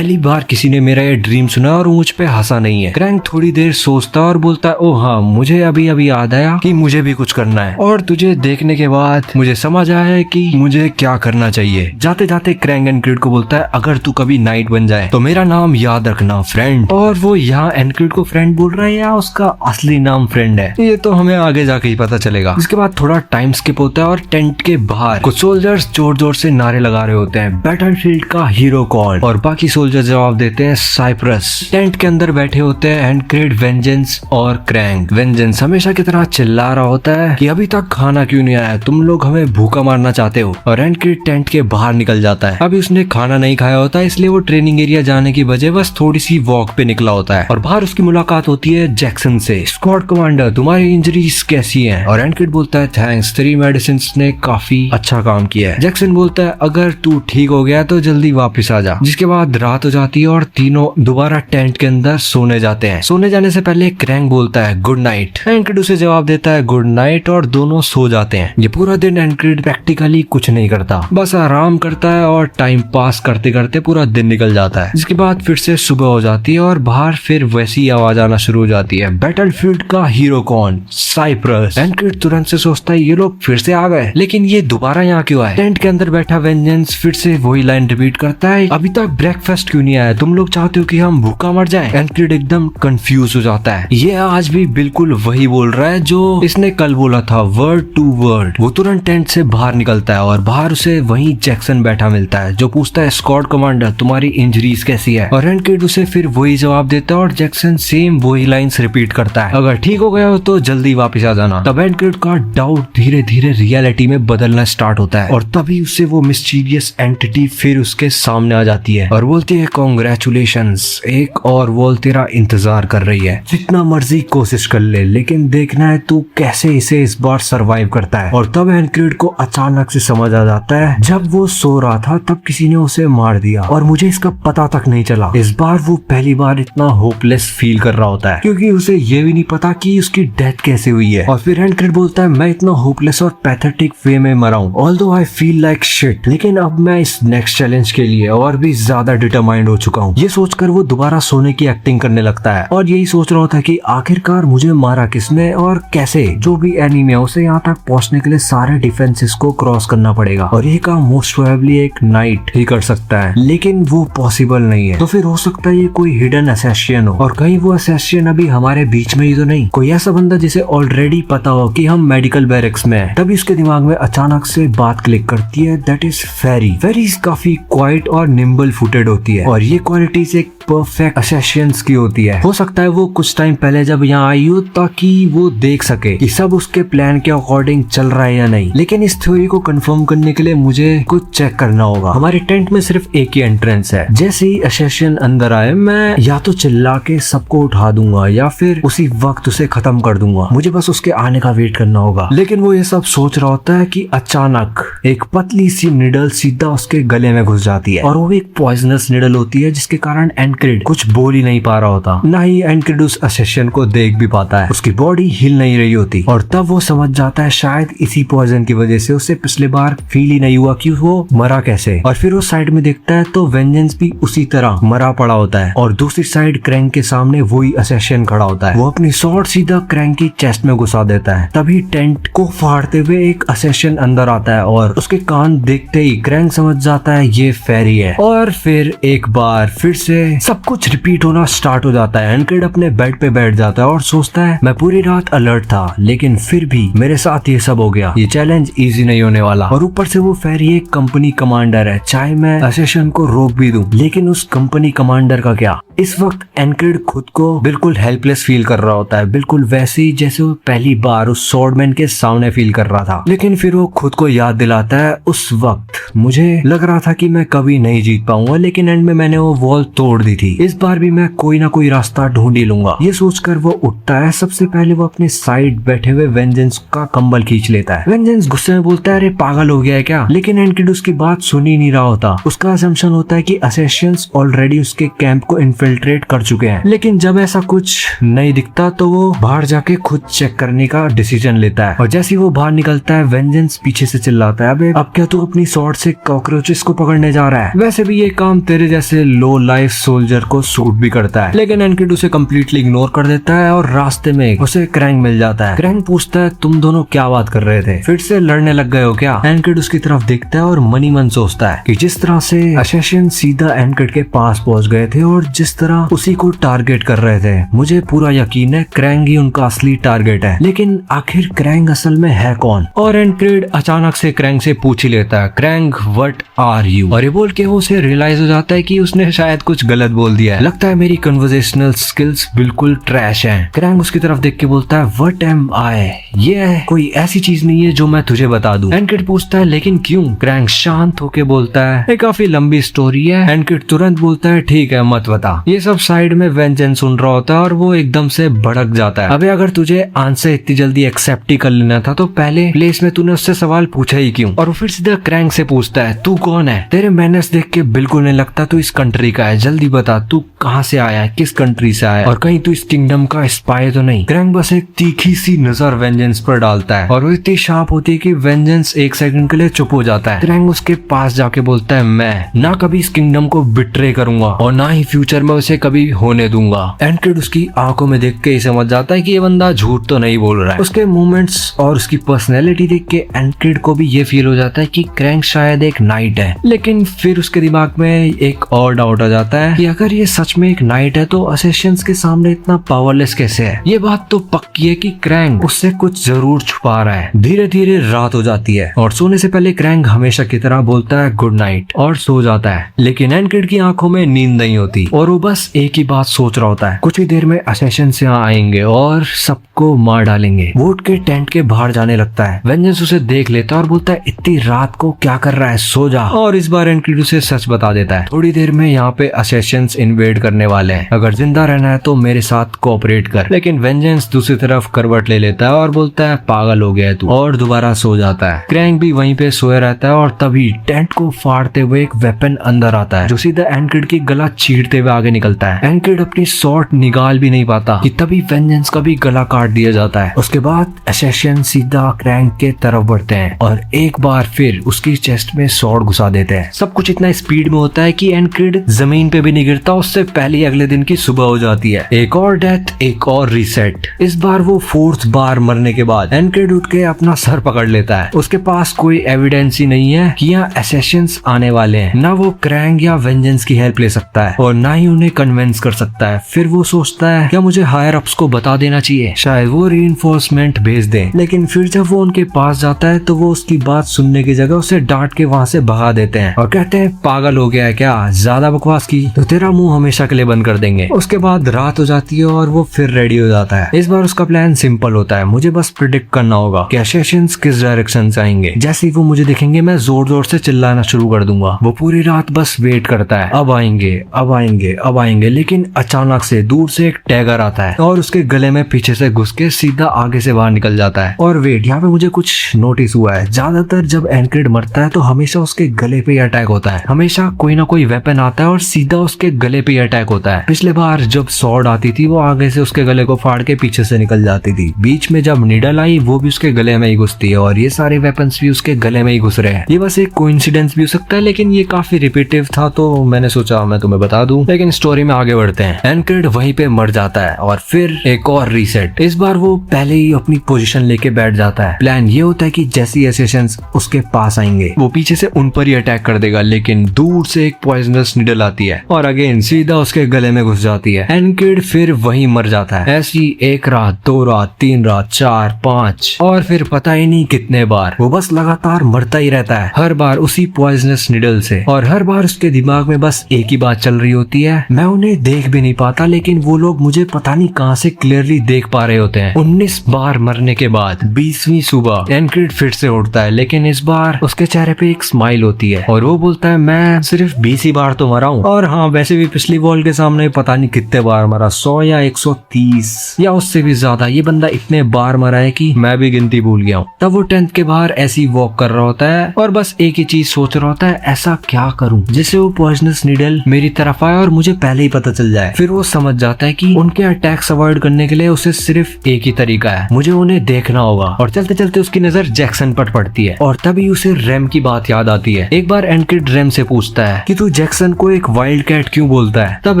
बार किसी ने मेरा ये ड्रीम सुना और मुझ पे हंसा नहीं है। क्रैंक थोड़ी देर सोचता है और बोलता है, ओ हाँ, मुझे अभी याद आया कि मुझे भी कुछ करना है और तुझे देखने के बाद मुझे समझ आया है कि मुझे क्या करना चाहिए। जाते जाते क्रैंक एनक्रिड को बोलता है, अगर तू कभी नाइट बन जाए तो मेरा नाम याद रखना, फ्रेंड। और वो यहाँ एनक्रिड को फ्रेंड बोल रहा है या उसका असली नाम फ्रेंड है, ये तो हमें आगे जाके ही पता चलेगा। इसके बाद थोड़ा टाइम स्किप होता है और टेंट के बाहर कुछ सोल्जर्स जोर जोर से नारे लगा रहे होते हैं, बैटलफील्ड का हीरो कौन? और बाकी सोल्जर जवाब देते हैं, साइप्रस। टेंट के अंदर बैठे होते हैं एनक्रिड, वेंजेंस और क्रैंक। वेंजेंस हमेशा की तरह चिल्ला रहा होता है कि अभी तक खाना क्यों नहीं आया, तुम लोग हमें भूखा मारना चाहते हो। और एनक्रिड टेंट के बाहर निकल जाता है। अभी उसने खाना नहीं खाया होता है, इसलिए वो ट्रेनिंग एरिया जाने की बजाय बस थोड़ी सी वॉक पे निकला होता है। और बाहर उसकी मुलाकात होती है जैक्सन से। स्क्वाड कमांडर, तुम्हारी इंजरीज कैसी हैं? और एनक्रिड बोलता है थैंक्स, तेरी मेडिसिन ने काफी अच्छा काम किया है। जैक्सन बोलता है अगर तू ठीक हो गया तो जल्दी वापस आ जा। जिसके बाद रात हो जाती है और तीनों दोबारा टेंट के अंदर सोने जाते हैं। सोने जाने से पहले क्रैंक बोलता है गुड नाइट। एनक्रिड उसे जवाब देता है गुड नाइट और दोनों सो जाते हैं। ये पूरा दिन एनक्रिड प्रैक्टिकली कुछ नहीं करता, बस आराम करता है और टाइम पास करते करते पूरा दिन निकल जाता है। जिसके बाद फिर से सुबह हो जाती है और बाहर फिर वैसी आवाज आना शुरू हो जाती है। बैटलफील्ड का हीरो कौन? साइप्रस। एनक्रिड तुरंत से सोचता है ये लोग फिर से आ गए, लेकिन ये दोबारा यहाँ क्यों आए? टेंट के अंदर बैठा वेंजेंस फिर से वही लाइन रिपीट करता है, अभी तक ब्रेकफास्ट क्यों नहीं आया? तुम लोग चाहते हो कि हम भूखा मर जाएं? एनक्रिड एकदम कंफ्यूज हो जाता है। ये आज भी बिल्कुल वही बोल रहा है जो इसने कल बोला था, वर्ड टू वर्ड। वो तुरंत टेंट से बाहर निकलता है और बाहर उसे वहीं जैक्सन बैठा मिलता है जो पूछता है स्क्वाड कमांडर तुम्हारी इंजरीज कैसी है? और एनक्रिड उसे फिर वही जवाब देता है और जैक्सन सेम वही लाइंस रिपीट करता है, अगर ठीक हो गया हो तो जल्दी वापस आ जाना। तब एनक्रिड का डाउट धीरे धीरे रियलिटी में बदलना स्टार्ट होता है और तभी उसे वो मिस्टीरियस एंटिटी फिर उसके सामने आ जाती है और बोलती है कांग्रेचुलेशंस, एक और वॉल तेरा इंतजार कर रही है, जितना मर्जी कोशिश कर ले, लेकिन देखना है तू कैसे इसे इस बार सरवाइव करता है। और तब एनक्रिड को अचानक से समझ आ जाता है जब वो सो रहा था तब किसी ने उसे मार दिया और मुझे इसका पता तक नहीं चला। इस बार वो पहली बार इतना होपलेस फील कर रहा होता है क्योंकि उसे ये भी नहीं पता कि उसकी डेथ कैसे हुई है। और फिर एनक्रिड बोलता है मैं इतना होपलेस और पैथेटिक वे में मरा हूं, although I feel like shit, लेकिन अब मैं इस नेक्स्ट चैलेंज के लिए और भी ज्यादा डिटरमाइंड हो चुका हूँ। ये सोचकर वो दोबारा सोने की एक्टिंग करने लगता है और यही सोच रहा होता है कि आखिरकार मुझे मारा किसने और कैसे। जो भी एनिमी है उसे यहाँ तक पहुँचने के लिए सारे डिफेंसेस को क्रॉस करना पड़ेगा और ये काम मोस्ट प्रोबेबली एक नाइट ही कर सकता है, लेकिन वो पॉसिबल नहीं है। तो फिर हो सकता है ये कोई हिडन असैसिन हो और कहीं वो असैसिन अभी हमारे बीच में ही तो नहीं, कोई ऐसा बंदा जिसे ऑलरेडी पता हो कि हम मेडिकल बैरक्स में हैं। तभी उसके दिमाग में अचानक से बात क्लिक करती है, दैट इज फेरी। फेरीज काफी क्वाइट और निम्बल फुटेड होती है और ये क्वालिटीज एक परफेक्ट असैसिन्स की होती है। हो सकता है वो कुछ टाइम पहले जब यहाँ आई हो ताकि वो देख सके कि सब उसके प्लान के अकॉर्डिंग चल रहा है या नहीं, लेकिन इस थ्योरी को कंफर्म करने के लिए मुझे कुछ चेक करना होगा। हमारे टेंट में सिर्फ एक ही एंट्रेंस है, जैसे ही असैसिन अंदर आए मैं या तो चिल्ला के सबको उठा दूंगा या फिर उसी वक्त उसे खत्म कर दूंगा, मुझे बस उसके आने का वेट करना होगा। लेकिन वो ये सब सोच रहा होता है कि अचानक एक पतली सी निडल सीधा उसके गले में घुस जाती है और वो एक पॉइजनस निडल होती है जिसके कारण एनक्रिड कुछ बोल ही नहीं पा रहा होता, ना ही एनक्रिड उस असैसिन को देख भी पाता है। उसकी बॉडी हिल नहीं रही होती और तब वो समझ जाता है शायद इसी पॉइजन की वजह से उसे पिछले बार फील ही नहीं हुआ कि वो मरा कैसे। और फिर वो साइड में देखता है तो वेंजेंस भी उसी तरह मरा पड़ा होता है और दूसरी साइड क्रैंक के सामने वही असैसिन खड़ा होता है। वो अपनी स्वॉर्ड सीधा क्रैंक की चेस्ट में घुसा देता है। तभी टेंट को फाड़ते हुए एक असैसिन अंदर आता है और उसके कान देखते ही क्रैंक समझ जाता है ये फेरी है और फिर एक बार फिर से सब कुछ रिपीट होना स्टार्ट हो जाता है। एनक्रिड अपने बेड पे बैठ जाता है और सोचता है मैं पूरी रात अलर्ट था, लेकिन फिर भी मेरे साथ ये सब हो गया, ये चैलेंज इजी नहीं होने वाला। और ऊपर से वो फेरी एक कंपनी कमांडर है, चाहे मैं असैसिन को रोक भी दूं, लेकिन उस कंपनी कमांडर का क्या? इस वक्त एनक्रिड खुद को बिल्कुल हेल्पलेस फील कर रहा होता है, बिल्कुल वैसे ही जैसे वो पहली बार उस स्वॉर्डमैन के सामने फील कर रहा था। लेकिन फिर वो खुद को याद दिलाता है उस वक्त मुझे लग रहा था कि मैं कभी नहीं जीत पाऊंगा, लेकिन एंड में मैंने वो वॉल तोड़ दी थी, इस बार भी मैं कोई ना कोई रास्ता ढूंढ ही लूंगा। ये सोचकर वो उठता है। सबसे पहले वो अपने साइड बैठे हुए वेंजेंस का कंबल खींच लेता है। वेंजेंस गुस्से में बोलता है अरे पागल हो गया है क्या? लेकिन एनक्रिड उसकी बात सुन ही नहीं रहा होता। उसका असम्पशन होता है कि असैसिन्स ऑलरेडी उसके कैंप को इन्फिल्ट्रेट कर चुके हैं, लेकिन जब ऐसा कुछ नहीं दिखता तो वो बाहर जाके खुद चेक करने का डिसीजन लेता है। और जैसे ही वो बाहर निकलता है वेंजेंस पीछे से चिल्लाता है अबे अब क्या तू अपनी स्वॉर्ड से कॉकरोचेस को पकड़ने जा रहा है? वैसे भी ये काम तेरे जैसे लो लाइफ सोल्जर को सूट भी करता है। लेकिन एनक्रिड उसे कम्प्लीटली इग्नोर कर देता है और रास्ते में उसे क्रैंक मिल जाता है। क्रैंक पूछता है तुम दोनों क्या बात कर रहे थे, फिर से लड़ने लग गए हो क्या? एनक्रिड उसकी तरफ देखता है और मनी मन सोचता है कि जिस तरह से असैसिन सीधा एनक्रिड के पास पहुंच गए थे और जिस तरह उसी को टारगेट कर रहे थे, मुझे पूरा यकीन है क्रैंक ही उनका असली टारगेट है। लेकिन आखिर क्रैंक असल में है कौन? और एनक्रिड अचानक से क्रैंक से पूछ ही लेता है क्रैंक व्हाट आर यू? और ये बोल के वो उसे रियलाइज हो जाता है कि उसने शायद कुछ गलत बोल दिया है, लगता है मेरी कन्वर्सेशनल स्किल्स बिल्कुल ट्रैश हैं। क्रैंग उसकी तरफ देख के बोलता है व्हाट एम आई, ये कोई ऐसी चीज नहीं है जो मैं तुझे बता दूं। एनकिड पूछता है लेकिन क्यों? क्रैंग शांत होके बोलता है ये काफी लंबी स्टोरी है। एनकिड तुरंत बोलता है ठीक है मत बता। ये सब साइड में वेंजेंस सुन रहा होता है और वो एकदम से भड़क जाता है। अबे अगर तुझे आंसर इतनी जल्दी एक्सेप्ट ही कर लेना था तो पहले प्लेस में तूने उससे सवाल पूछा ही क्यों? और वो फिर सीधा क्रैंग से पूछता है तू कौन है? तेरे मैनर्स देख के बिल्कुल नहीं लगता तू इस कंट्री का है, जल्दी बता तू कहाँ से आया है, किस कंट्री से आया है, और कहीं तू इस किंगडम का स्पाई तो नहीं? क्रैंग बस एक तीखी सी नजर वेंजेंस पर डालता है और वो इतनी शार्प होती है कि वेंजेंस एक सेकंड के लिए चुप हो जाता है। क्रैंग उसके पास जाके बोलता है मैं ना कभी इस किंगडम को बिट्रे करूंगा और ना ही फ्यूचर में उसे कभी होने दूंगा। एनकिड उसकी आंखों में देख के ही समझ जाता है कि ये बंदा झूठ तो नहीं बोल रहा है। उसके मूवमेंट्स और उसकी पर्सनैलिटी देख के एनकिड को भी ये फील हो जाता है कि क्रैंग शायद एक नाइट है। लेकिन फिर उसके दिमाग में एक और डाउट आ जाता है कि अगर ये सच में एक नाइट है तो असेसियंस के सामने इतना पावरलेस कैसे है? ये बात तो पक्की है कि क्रैंग उससे कुछ जरूर छुपा रहा है। धीरे धीरे रात हो जाती है और सोने से पहले क्रैंग हमेशा की तरह बोलता है गुड नाइट और सो जाता है। लेकिन एनकिड की आंखों में नींद नहीं होती और वो बस एक ही बात सोच रहा होता है कुछ ही देर में असेसियंस यहाँ आएंगे और सबको मार डालेंगे। वो उठ के टेंट के बाहर जाने लगता है। वेंजेंस उसे देख लेता है और बोलता है इतनी रात को क्या कर रहा है, सो जा। और इस बार एनकिड उसे सच बता देता है थोड़ी देर में यहाँ पे असेसियंस इन्वेड करने वाले हैं, अगर जिंदा रहना है तो मेरे साथ कोऑपरेट कर। लेकिन वेंजेंस दूसरी तरफ करवट ले लेता है और बोलता है पागल हो गया है तू, और दोबारा सो जाता है। क्रैंग भी वहीं पे सोया रहता है और तभी टेंट को फाड़ते हुए एक वेपन अंदर आता है जो सीधा एनकिड की गला चीरते हुए आगे निकलता है। एनकिड अपनी शॉर्ट निकाल भी नहीं पाता कि तभी वेंजेंस का भी गला काट दिया जाता है। उसके बाद असेसियन सीधा क्रैंग के तरफ बढ़ते हैं और एक बार फिर उसकी चेस्ट में स्वॉर्ड घुसा देते हैं। सब कुछ इतना स्पीड में होता है कि एनकिड जमीन पे भी नहीं गिरता, उससे पहले अगले दिन की सुबह हो जाती है। एक और डेथ, एक और रीसेट। इस बार वो 4th बार मरने के बाद एनकिड उठ के अपना सर पकड़ लेता है। उसके पास कोई एविडेंस ही नहीं है कि यहाँ असेसियंस आने वाले हैं। ना वो क्रैंग या वेंजेंस की हेल्प ले सकता है और ना ही उन्हें कन्विंस कर सकता है। फिर वो सोचता है क्या मुझे हायर अप्स को बता देना चाहिए, शायद वो रीइंफोर्समेंट भेज दें। लेकिन फिर जब वो उनके पास जाता है तो वो उसकी बात सुनने की जगह उसे डांट के वहाँ से भगा देते हैं और कहते हैं पागल हो गया है क्या, ज्यादा बकवास की तो तेरा मुंह हमेशा के लिए बंद कर देंगे। उसके बाद रात हो जाती है और वो फिर रेडी हो जाता है। इस बार उसका प्लान सिंपल होता है, मुझे बस प्रिडिक्ट करना होगा कि असेसियंस किस डायरेक्शन से आएंगे। जैसे ही वो मुझे दिखेंगे मैं जोर जोर से चिल्लाना शुरू कर दूंगा। वो पूरी रात बस वेट करता है, अब आएंगे अब आएंगे अब आएंगे। लेकिन अचानक से दूर से एक टैगर आता है और उसके गले में पीछे से घुस के सीधा आगे से बाहर निकल जाता है। और वेट, यहाँ पे मुझे कुछ नोटिस हुआ है, ज्यादातर जब एनकिड मरता है तो हमेशा उसके गले पे अटैक होता है। हमेशा कोई ना कोई वेपन आता है और सीधा उसके गले पे अटैक होता है। पिछले बार जब स्वॉर्ड आती थी वो आगे से उसके गले को फाड़ के पीछे से निकल जाती थी। बीच में जब नीडल आई वो भी उसके गले में ही घुसती है और ये सारे वेपन्स भी उसके गले में ही घुस रहे हैं। ये बस एक कोइंसिडेंस भी हो सकता है लेकिन ये काफी रिपीटिव था तो मैंने सोचा मैं तुम्हें बता दूं। लेकिन स्टोरी में आगे बढ़ते हैं। एनकिड वहीं पे मर जाता है और फिर एक और रीसेट। इस बार वो पहले ही अपनी पोजीशन लेके बैठ जाता है। प्लान ये होता है कि जैसे ही असेसियंस उसके पास आएंगे वो पीछे से उन पर ही अटैक कर देगा। लेकिन दूर से एक पॉइजनस नीडल आती है और अगेन सीधा उसके गले में घुस जाती है। एनकिड फिर वहीं मर जाता है। ऐसी 1 रात 2 रात 3 रात 4 5 और फिर पता ही नहीं कितने बार वो बस लगातार मरता ही रहता है, हर बार उसी पॉइजनस नीडल से। और हर बार उसके दिमाग में बस एक ही बात चल रही होती है, मैं उन्हें देख भी नहीं पाता लेकिन वो लोग मुझे पता नहीं कहां से क्लियरली देख पा रहे होते हैं। 19 बार मरने के बाद 20वीं सुबह एनकिड फिर से उठता है लेकिन इस बार उसके चेहरे पे एक स्माइल होती है और वो बोलता है मैं सिर्फ 20 ही बार तो मरा हूँ। और हाँ, वैसे भी पिछली वॉल के सामने पता नहीं कितने बार मरा, 100 या 130 या उससे भी ज्यादा। ये बंदा इतने बार मरा है कि मैं भी गिनती भूल गया हूँ। तब वो टेंट के बाहर ऐसी वॉक कर रहा होता है और बस एक ही चीज सोच रहा होता है, ऐसा क्या करूं जिससे वो पॉइजनस नीडल मेरी तरफ आए और मुझे पहले ही पता चल जाए। फिर वो समझ जाता है कि उनके अटैक्स अवॉइड करने के लिए उसे सिर्फ एक ही तरीका है, मुझे उन्हें देखना होगा। और चलते चलते उसकी नजर जैक्सन पर पड़ती है और तभी उसे रेम की बात याद आती है। एक बार एनकिड रेम से पूछता है कि तू जैक्सन को एक वाइल्ड कैट क्यों बोलता है? तब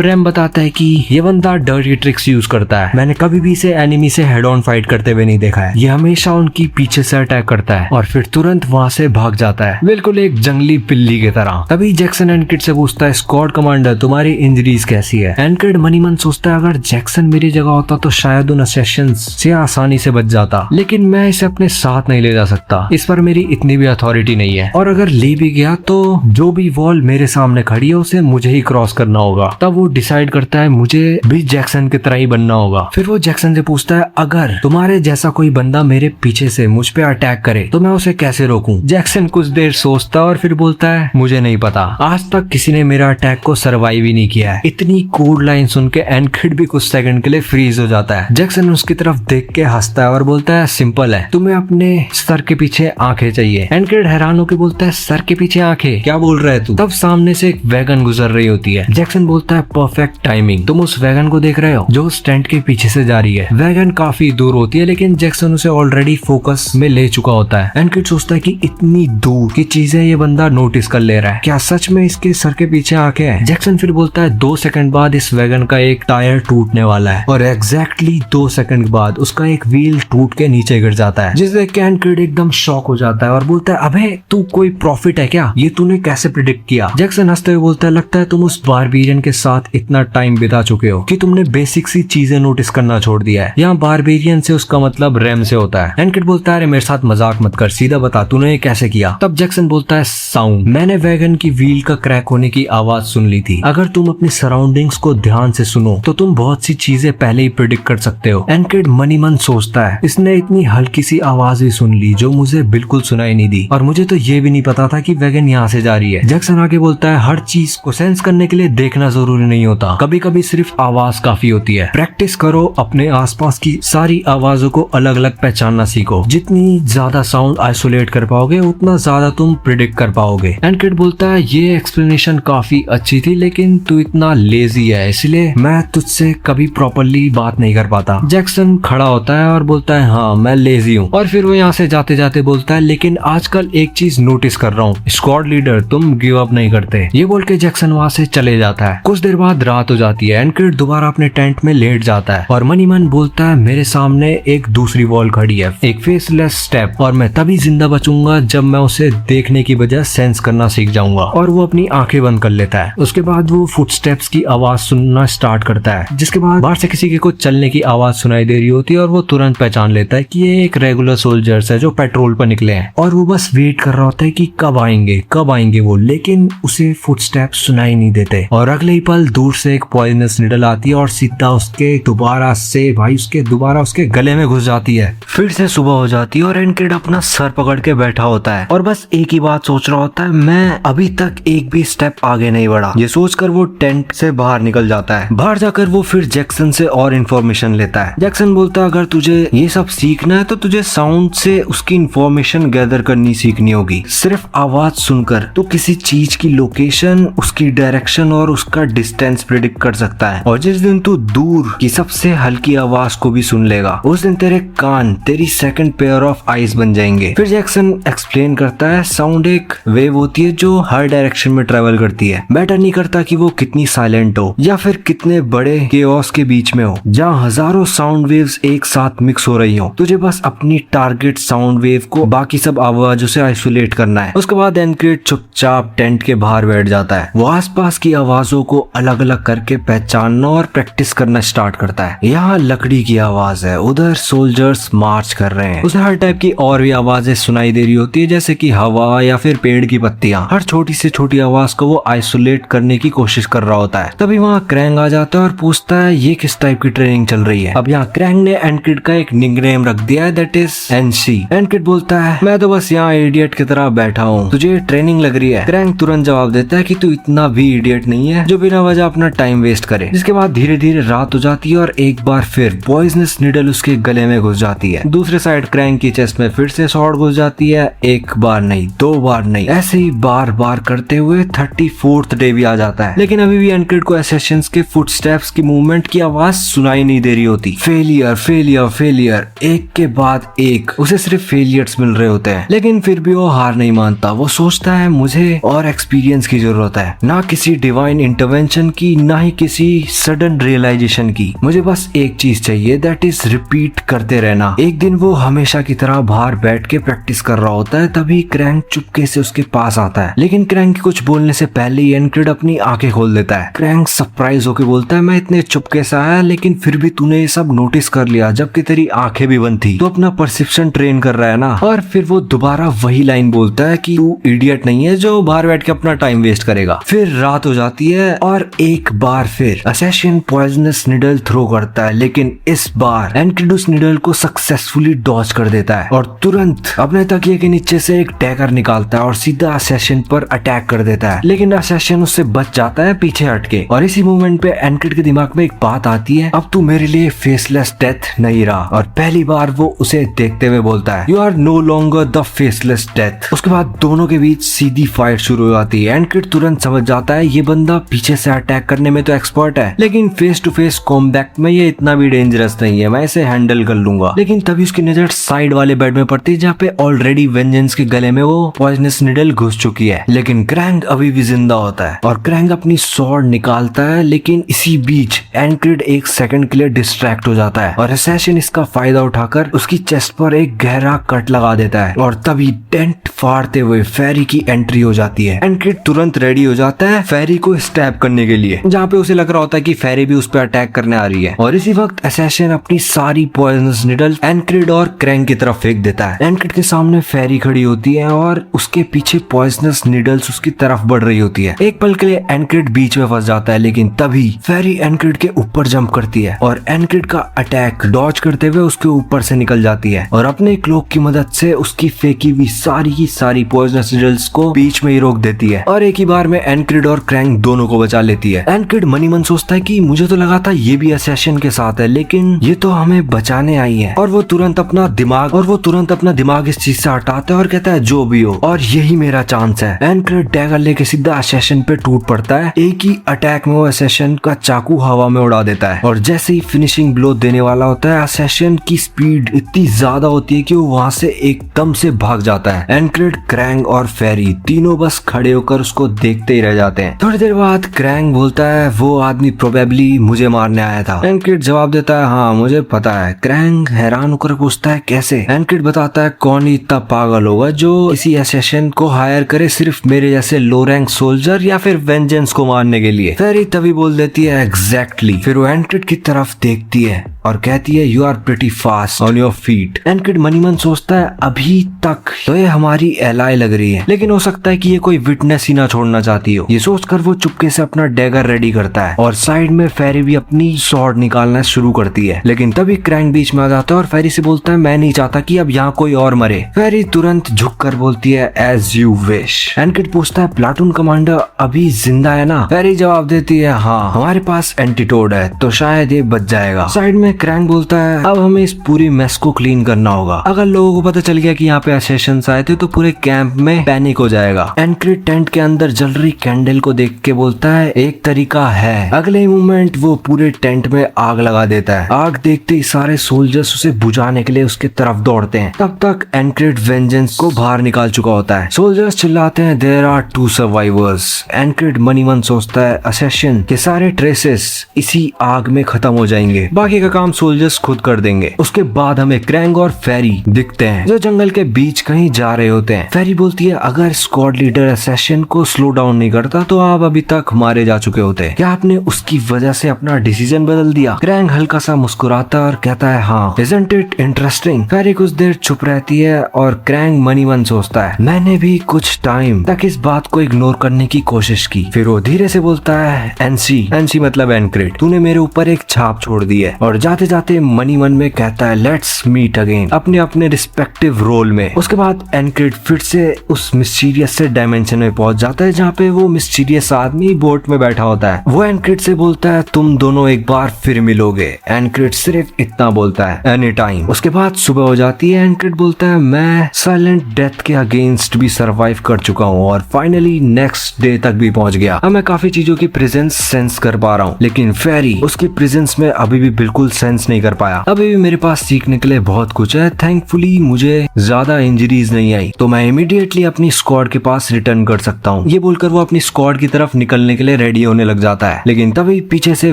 रेम बताता है कि ये बंदा डर्टी ट्रिक्स यूज करता है, मैंने कभी भी इसे एनिमी से हेड ऑन फाइट करते हुए नहीं देखा है। ये हमेशा उनकी पीछे से अटैक करता है और फिर तुरंत वहाँ से भाग जाता है, बिल्कुल एक जंगली पिल्ली की तरह। तभी जैक्सन एनकिड से पूछता है स्क्वाड कमांडर तुम्हारी इंजरीज कैसी है? एनकिड मनी मन सोचता है अगर जैक्सन मेरी जगह होता तो शायद उन असेसियंस से आसानी से बच जाता, लेकिन मैं इसे अपने साथ नहीं ले जा सकता, इस पर मेरी इतनी भी अथॉरिटी नहीं है। और अगर ले भी गया तो जो भी वॉल मेरे सामने खड़ी है उसे मुझे ही क्रॉस करना होगा। तब वो डिसाइड करता है मुझे भी जैक्सन की तरह ही बनना होगा। फिर वो जैक्सन से पूछता है अगर तुम्हारे जैसा कोई बंदा मेरे पीछे से मुझ पे अटैक करे तो मैं उसे कैसे रोकूं? जैक्सन कुछ देर सोचता है और फिर बोलता है मुझे नहीं पता, आज तक किसी ने मेरा अटैक को सर्वाइव ही नहीं किया है। इतनी कूल लाइन सुन के एनकिड भी कुछ सेकंड के लिए फ्रीज हो जाता है। जैक्सन उसकी तरफ देख के हंसता है और बोलता है सिंपल है, तुम्हें अपने सर के पीछे आंखें चाहिए। एनकिड हैरान होकर बोलता है सर के पीछे आंखें? क्या बोल रहा है तू? तब सामने से एक वैगन गुजर रही होती है। जैक्सन बोलता है परफेक्ट टाइमिंग, तुम उस वैगन को देख रहे हो जो उस टेंट के पीछे से जा रही है। वैगन काफी दूर होती है लेकिन जैक्सन उसे ऑलरेडी फोकस में ले चुका होता है। एनकिड सोचता है कि इतनी दूर की चीजें ये बंदा नोटिस कर ले रहा है, क्या सच में इसके सर के पीछे आंखें हैं? जैक्सन फिर बोलता है 2 सेकंड बाद इस वैगन का एक टायर टूटने वाला है और एग्जैक्टली 2 सेकंड बाद उसका एक व्हील टूट के नीचे गिर जाता है, जिससे एनकिड एकदम शॉक हो जाता है और बोलता है अबे तू कोई प्रॉफिट है क्या? ये तूने कैसे प्रिडिक्ट किया? जैक्सन हंसते हुए बोलता है लगता है तुम उस बारबेरियन के साथ इतना टाइम बिता चुके हो कि तुमने बेसिक सी चीजें नोटिस करना छोड़ दिया है। यहाँ बारबेरियन से उसका मतलब रैम से होता है। एनकिड बोलता है अरे मेरे साथ मजाक मत कर, सीधा बता तूने ये कैसे किया? तब जैक्सन बोलता है साउंड, मैंने वैगन की व्हील का क्रैक होने की आवाज सुन ली थी। अगर तुम अपनी सराउंडिंग्स को ध्यान से सुनो तो तुम बहुत सी चीजें पहले ही प्रिडिक्ट कर सकते हो। एनकिड मनी मन सोचता है इसने इतनी हल्की सी आवाज भी सुन ली जो मुझे बिल्कुल सुनाई नहीं दी और मुझे तो ये भी नहीं पता था कि वैगन यहाँ से जा रही है। जैक्सन आगे बोलता है हर चीज को सेंस करने के लिए देखना जरूरी नहीं होता, कभी कभी सिर्फ आवाज काफी होती है। प्रैक्टिस करो, अपने आसपास की सारी आवाजों को अलग अलग पहचानना सीखो। जितनी ज्यादा साउंड आइसोलेट कर पाओगे उतना ज्यादा तुम प्रिडिक्ट कर पाओगे। एनकिड बोलता है ये एक्सप्लेनेशन काफी अच्छी थी लेकिन तू इतना लेजी है इसलिए मैं तुझसे कभी प्रॉपरली बात नहीं कर पाता। जैक्सन खड़ा होता है और बोलता है हाँ मैं लेजी हूँ और फिर वो यहाँ से जाते जाते बोलता है लेकिन आजकल एक चीज नोटिस कर रहा हूँ, स्क्वाड लीडर तुम गिव अप नहीं करते। ये बोल के जैक्सन वहाँ से चले जाता है। कुछ देर बाद रात हो जाती है। एनकिड दोबारा अपने टेंट में लेट जाता है और मनी मन बोलता है मेरे सामने एक दूसरी वॉल खड़ी है, एक फेसलेस स्टेप, और मैं तभी जिंदा बचूंगा जब मैं उसे देखने की बजाय सेंस करना सीख जाऊंगा। और वो अपनी आंखें बंद कर लेता है। उसके बाद वो फुटस्टेप्स की आवाज सुनना स्टार्ट करता है, जिसके बाद बाहर से किसी के को चलने की आवाज सुनाई दे रही होती है और वो तुरंत पहचान लेता है कि ये एक रेगुलर सोल्जर्स है जो पेट्रोल पर निकले हैं और वो बस वेट कर रहा होता है कि कब आएंगे वो, लेकिन उसे फुटस्टेप्स सुनाई नहीं देते। और अगले ही पल दूर से एक पॉइजनस निडल आती है और सीधा उसके दोबारा उसके गले में घुस जाती है। फिर से सुबह हो जाती है और एनकिड अपना सर पकड़ के बैठा होता है और बस एक ही बात सोच रहा होता है मैं अभी तक एक भी स्टेप आगे नहीं बढ़ा। ये सोचकर वो टेंट से बाहर निकल जाता है। बाहर जाकर वो फिर जैक्सन से और इन्फॉर्मेशन लेता है। जैक्सन बोलता है अगर तुझे ये सब सीखना है तो तुझे साउंड से उसकी इन्फॉर्मेशन गैदर करनी सीखनी होगी। सिर्फ आवाज सुनकर तो किसी चीज की लोकेशन, उसकी डायरेक्शन और उसका डिस्टेंस प्रिडिक्ट कर सकता है। और जिस दिन तू दूर की सबसे हल्की आवाज को भी सुन लेगा उस दिन तेरे कान तेरी सेकंड पेयर ऑफ आईज बन जाएंगे। फिर जैक्सन एक्सप्लेन करता है साउंड एक वेव होती है जो हर डायरेक्शन में ट्रेवल करती है। मैटर नहीं करता कि वो कितनी साइलेंट हो या फिर कितने बड़े केओस के बीच में हो जहाँ हजारों साउंड वेव्स एक साथ मिक्स हो रही हो। तुझे बस अपनी टारगेट साउंड वेव को बाकी सब आवाजों से आइसोलेट करना है। उसके बाद एनकिड चुपचाप टेंट के बाहर बैठ जाता है। वो आसपास की आवाजों को अलग अलग करके पहचानना और प्रैक्टिस करना स्टार्ट करता है। यहाँ लकड़ी की आवाज है, उधर सोल्जर्स मार्च कर रहे हैं, उसे हर टाइप की और भी आवाजें सुनाई दे रही होती है जैसे कि हवा या फिर पेड़ की पत्तियां। हर छोटी से छोटी आवाज को वो आइसोलेट करने की कोशिश कर रहा होता है। तभी वहाँ क्रैंग आ जाता है और पूछता है ये किस टाइप की ट्रेनिंग चल रही है। अब यहाँ क्रैंग ने एनकिड का एक निकनेम रख दिया है, दैट इज एनसी। एनकिड बोलता है मैं तो बस यहाँ इडियट की तरह बैठा हूँ, तुझे ट्रेनिंग लग रही है। क्रैंग तुरंत जवाब देता है कि तू इतना भी इडियट नहीं है जो बिना वजह अपना टाइम वेस्ट करे। जिसके बाद धीरे धीरे रात हो जाती है और एक बार फिर पॉइजनस निडल उसके गले में घुस जाती है। दूसरे साइड क्रैंग की चेस्ट में फिर से शॉट घुस जाती है। एक बार नहीं, 2 बार नहीं, ऐसे ही बार बार करते हुए 34th डे भी आ जाता है। लेकिन अभी भी एनकिड को असैसिन्स के फुटस्टेप्स की मूवमेंट की आवाज सुनाई नहीं दे रही होती। फेलियर फेलियर फेलियर, एक के बाद एक उसे सिर्फ फेलियर्स मिल रहे होते हैं। लेकिन फिर भी वो हार नहीं मानता। वो सोचता है मुझे और एक्सपीरियंस की जरूरत है, ना किसी डिवाइन इंटरवेंशन की, ना ही किसी सडन रियलाइजेशन की। मुझे बस एक चीज चाहिए, दैट इज रिपीट करते रहना। एक दिन वो हमेशा की तरह बाहर बैठ के प्रैक्टिस कर रहा होता है, तभी क्रैंक चुपके से उसके पास आता है। लेकिन क्रैंक के कुछ बोलने से पहले ही एनकिड अपनी आंखें खोल देता है। क्रैंक सरप्राइज होकर बोलता है मैं इतने चुपके से आया लेकिन फिर भी तूने ये सब नोटिस कर लिया जबकि तेरी आंखें भी बंद थी। तो अपना परसेप्शन ट्रेन कर रहा है ना। और फिर वो दोबारा वही लाइन बोलता है कि तू इडियट नहीं है जो बाहर बैठ के अपना टाइम वेस्ट करेगा। फिर रात हो जाती है और एक बार फिर असैसिन पॉइजनस निडल थ्रो करता है, लेकिन इस बार एनक्रिड उस निडल को सक्सेसफुली डॉज कर देता है और तुरंत अपने तकिए के नीचे से एक डैगर निकालता है और सीधा असैसिन पर अटैक कर देता है। लेकिन असैसिन उससे बच जाता है पीछे हटके और इसी मोमेंट पे एनक्रिड के दिमाग में एक बात आती है, अब तू मेरे लिए फेसलेस डेथ नहीं रहा। और पहली बार वो उसे देखते हुए बोलता है, you are no longer the faceless death. उसके बाद दोनों के बीच सीधी फाइट शुरू हो जाती है। एनक्रिड तुरंत समझ जाता है ये बंदा पीछे से अटैक करने में तो एक्सपर्ट है, लेकिन फेस टू फेस कॉम्बैट में ये इतना भी डेंजरस नहीं है, मैं इसे हैंडल कर लूंगा। लेकिन तभी उसकी नजर साइड वाले बेड में पड़ती है जहाँ पे ऑलरेडी वेंजेंस के गले में वो पॉइजनस निडल घुस चुकी है। लेकिन क्रैंग अभी भी जिंदा होता है और क्रैंग अपनी स्वॉर्ड निकालता है, लेकिन इसी बीच एनक्रिड एक सेकंड के लिए डिस्ट्रैक्ट हो जाता है और असैसिन इसका फायदा उठाकर उसकी चेस्ट पर एक गहरा कट लगा देता है और तभी टेंट फाड़ते हुए फेरी की एंट्री हो जाती है। एनक्रिड तुरंत रेडी हो जाता है फेरी को स्टैब करने के लिए, जहाँ पे उसे लग रहा होता है कि फेरी भी उस पर अटैक करने आ रही है। और इसी वक्त असैसिन अपनी सारी पॉइजनस निडल एनक्रिड और क्रैंग की तरफ फेंक देता है। एनक्रिड के सामने फेरी खड़ी होती है और उसके पीछे पॉइजनस निडल्स उसकी तरफ बढ़ रही होती है। एक पल के लिए एनक्रिड बीच में फंस जाता है, लेकिन तभी फेरी एनक्रिड के ऊपर जंप करती है और एनक्रिड का अटैक डॉज करते हुए उसके ऊपर से निकल जाती है और अपने क्लोक की मदद से उसकी फेंकी हुई सारी की सारी पॉइजनस निडल्स को बीच में ही रोक देती है और एक ही बार में एनक्रिड और क्रैंग दोनों को बचा लेती है। एनक्रिड मनी मन सोचता है कि मुझे तो लगा था ये भी असैसिन के साथ है, लेकिन ये तो हमें बचाने आई है। और वो तुरंत अपना दिमाग इस चीज से हटाता है और कहता है जो भी हो, और यही मेरा चांस है। एनक्रिड डैगर लेके सीधा असैसिन पे टूट पड़ता है। एक ही अटैक में वो असैसिन का चाकू हवा में उड़ा देता है और जैसे ही फिनिशिंग ब्लो देने वाला होता है, असैसिन की स्पीड इतनी ज्यादा होती है कि वो वहां से एकदम से भाग जाता है। एनक्रिड, क्रैंग और फेरी तीनों बस खड़े होकर उसको देखते ही रह जाते हैं। थोड़ी देर बाद क्रैंग बोलता है वो आदमी प्रोबेबली मुझे मारने आया था। एनक्रिड जवाब देता है हाँ मुझे पता है। क्रैंग हैरान होकर पूछता है कैसे? एनक्रिड बताता है कौन ही इतना पागल होगा जो किसी असैसिन को हायर करे सिर्फ मेरे जैसे लो रैंक सोल्जर या फिर वेंजेंस को मारने के लिए। फेरी तभी बोल देती है एग्जैक्टली। फिर वो एनक्रिड की तरफ देखती है और कहती है you are pretty fast on your feet. Encrid मनी मन सोचता है अभी तक तो ये हमारी एलाई लग रही है, लेकिन हो सकता है कि ये कोई विटनेस ही ना छोड़ना चाहती हो। ये सोचकर वो चुपके से अपना डैगर रेडी करता है और साइड में फेरी भी अपनी स्वॉर्ड निकालना शुरू करती है। लेकिन तभी क्रैंग बीच में आ जाता है और फेरी से बोलता है मैं नहीं चाहता कि अब यहाँ कोई और मरे। फेरी तुरंत झुककर बोलती है एज यू विश। एनक्रिड पूछता है प्लाटून कमांडर अभी जिंदा है ना? फेरी जवाब देती है हाँ हमारे पास एंटीटोड है तो शायद ये बच जाएगा। साइड में क्रैंग बोलता है अब हमें इस पूरी मेस को क्लीन करना होगा। अगर लोगों को पता चल गया कि यहाँ पे असैसिन्स आए थे तो पूरे कैंप में पैनिक हो जाएगा। एनक्रिड टेंट के अंदर जल रही कैंडल को देख के बोलता है एक तरीका है। अगले ही मोमेंट वो पूरे टेंट में आग लगा देता है। आग देखते ही सारे सोल्जर्स उसे बुझाने के लिए उसके तरफ दौड़ते हैं। तब तक एनक्रिड वेंजेंस को बाहर निकाल चुका होता है। सोल्जर्स चिल्लाते हैं देयर आर 2 सर्वाइवर्स। एनक्रिड मनी मन सोचता है असैसिन के सारे ट्रेसेस इसी आग में खत्म हो जाएंगे, बाकी का काम सोल्जर्स खुद कर देंगे। उसके बाद हमें क्रैंग और फेरी दिखते हैं जो जंगल के बीच कहीं जा रहे होते हैं। फेरी बोलती है अगर स्क्वाड लीडर असैसिन को स्लो डाउन नहीं करता तो आप अभी तक मारे जा चुके होते। क्या आपने उसकी वजह से अपना डिसीजन बदल दिया? क्रैंग हल्का सा मुस्कुराता और कहता है हाँ। Isn't it interesting? फेरी कुछ देर चुप रहती है और क्रैंग मनी मन सोचता है मैंने भी कुछ टाइम तक इस बात को इग्नोर करने की कोशिश की। फिर वो धीरे से बोलता है एनसी मतलब एनक्रिड, तूने मेरे ऊपर एक छाप छोड़ दी है। और जाते जाते मनी मन में कहता है लेट्स मीट अगेन अपने अपने रिस्पेक्टिव रोल में। उसके बाद एनक्रिड फिर से उस मिस्टीरियस से डायमेंशन में पहुंच जाता है जहाँ पे वो मिस्टीरियस आदमी बोट में बैठा होता है। वो एनक्रिड से बोलता है तुम दोनों एक बार फिर मिलोगे। एनक्रिड सिर्फ इतना बोलता है एनी टाइम। उसके बाद सुबह हो जाती है। एनक्रिड बोलता है मैं साइलेंट डेथ के अगेंस्ट भी सरवाइव कर चुका हूँ और फाइनली नेक्स्ट डे तक भी पहुंच गया। अब मैं काफी चीजों की प्रेजेंस सेंस कर पा रहा हूँ, लेकिन फेरी उसकी प्रेजेंस में अभी भी बिल्कुल सेंस नहीं कर पाया। अभी भी मेरे पास सीखने के लिए बहुत कुछ है। थैंकफुली मुझे ज्यादा इंजरीज नहीं आई तो मैं इमीडिएटली अपनी स्क्वाड के पास रिटर्न कर सकता हूँ। ये बोलकर वो अपनी स्क्वाड की तरफ निकलने के लिए रेडी होने लग जाता है, लेकिन तभी पीछे से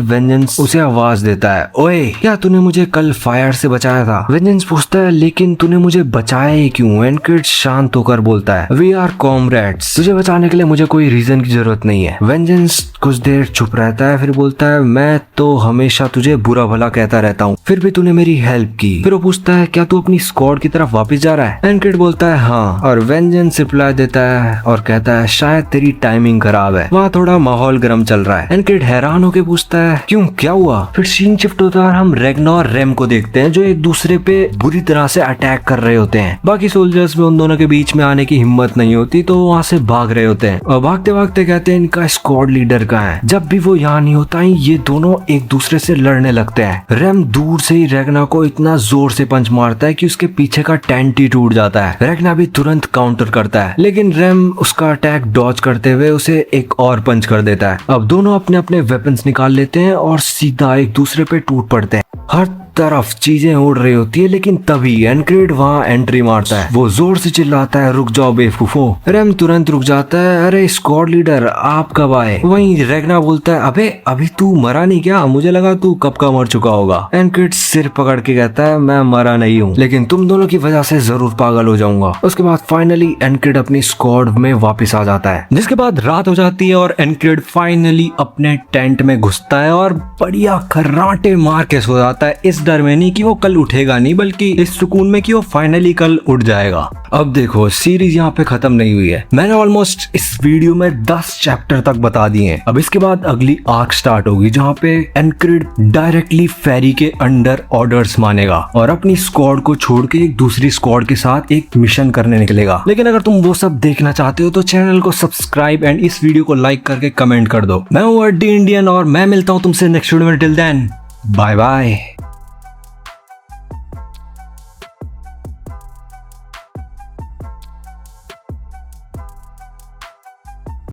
वेंजेंस उसे आवाज देता है ओए क्या तूने मुझे कल फायर से बचाया था? वेंजेंस पूछता है लेकिन तूने मुझे बचाया ही क्यों? एनक्रिड शांत होकर बोलता है वी आर कॉमरेड्स, तुझे बचाने के लिए मुझे कोई रीजन की जरूरत नहीं है। वेंजेंस कुछ देर चुप रहता है, फिर बोलता है मैं तो हमेशा तुझे बुरा भला कहता रहता हूँ, फिर भी तूने मेरी हेल्प की। फिर वो पूछता है क्या तू अपनी स्क्वाड की तरफ वापस जा रहा है? एनक्रिड बोलता है हाँ, और वेंजेंस रिप्लाई देता है और कहता है शायद तेरी टाइमिंग खराब है, वहाँ थोड़ा माहौल गर्म चल रहा है। एनक्रिड हैरान होके पूछता है क्यों, क्या हुआ? फिर सीन शिफ्ट होता है और हम रेग्ना और रेम को देखते हैं जो एक दूसरे पे बुरी तरह से अटैक कर रहे होते हैं। बाकी सोल्जर्स में उन दोनों के बीच में आने की हिम्मत नहीं होती तो वहाँ से भाग रहे होते हैं और भागते भागते कहते हैं इनका स्क्वाड लीडर कहाँ है। जब भी वो यहाँ नहीं होता है ये दोनों एक दूसरे से लड़ने लगते हैं। रेम दूर से ही रेग्ना को इतना जोर से पंच मारता है कि उसके पीछे का टेंट ही टूट जाता है। रेग्ना भी तुरंत काउंटर करता है लेकिन रेम उसका अटैक डॉज करते हुए उसे एक और पंच कर देता है। अब दोनों अपने अपने वेपन्स निकाल लेते हैं और सीधा एक दूसरे पे टूट पड़ते हैं। हर तरफ चीजें उड़ रही होती है लेकिन तभी एनक्रिड वहाँ एंट्री मारता है। वो जोर से चिल्लाता है रुक जाओ बेवकूफो। रेम तुरंत रुक जाता है, अरे स्क्वाड लीडर आप कब आए? वहीं रेग्ना बोलता है अबे अभी तू मरा नहीं क्या? मुझे लगा तू कब का मर चुका होगा। एनक्रिड सिर पकड़ के कहता है मैं मरा नहीं हूँ लेकिन तुम दोनों की वजह से जरूर पागल हो जाऊंगा। उसके बाद फाइनली एनक्रिड अपनी स्क्वाड में वापस आ जाता है जिसके बाद रात हो जाती है और एनक्रिड फाइनली अपने टेंट में घुसता है और बढ़िया खर्राटे मार के सो जाता है, इस डर में नहीं कि वो कल उठेगा नहीं बल्कि इस सुकून में कि वो फाइनली कल उठ जाएगा। अब देखो सीरीज यहाँ पे खत्म नहीं हुई है। मैंने ऑलमोस्ट इस वीडियो में 10 चैप्टर तक बता दिए हैं। अब इसके बाद अगली आर्क स्टार्ट होगी जहाँ पे एनक्रिड डायरेक्टली फेरी के अंडर ऑर्डर्स मानेगा और अपनी स्क्वाड को छोड़ के एक दूसरी स्क्वाड के साथ एक मिशन करने निकलेगा। लेकिन अगर तुम वो सब देखना चाहते हो तो चैनल को सब्सक्राइब एंड इस वीडियो को लाइक करके कमेंट कर दो। मैं हूँ अड्डी इंडियन और मैं मिलता हूँ तुमसे नेक्स्ट वीडियो में। Till then bye bye.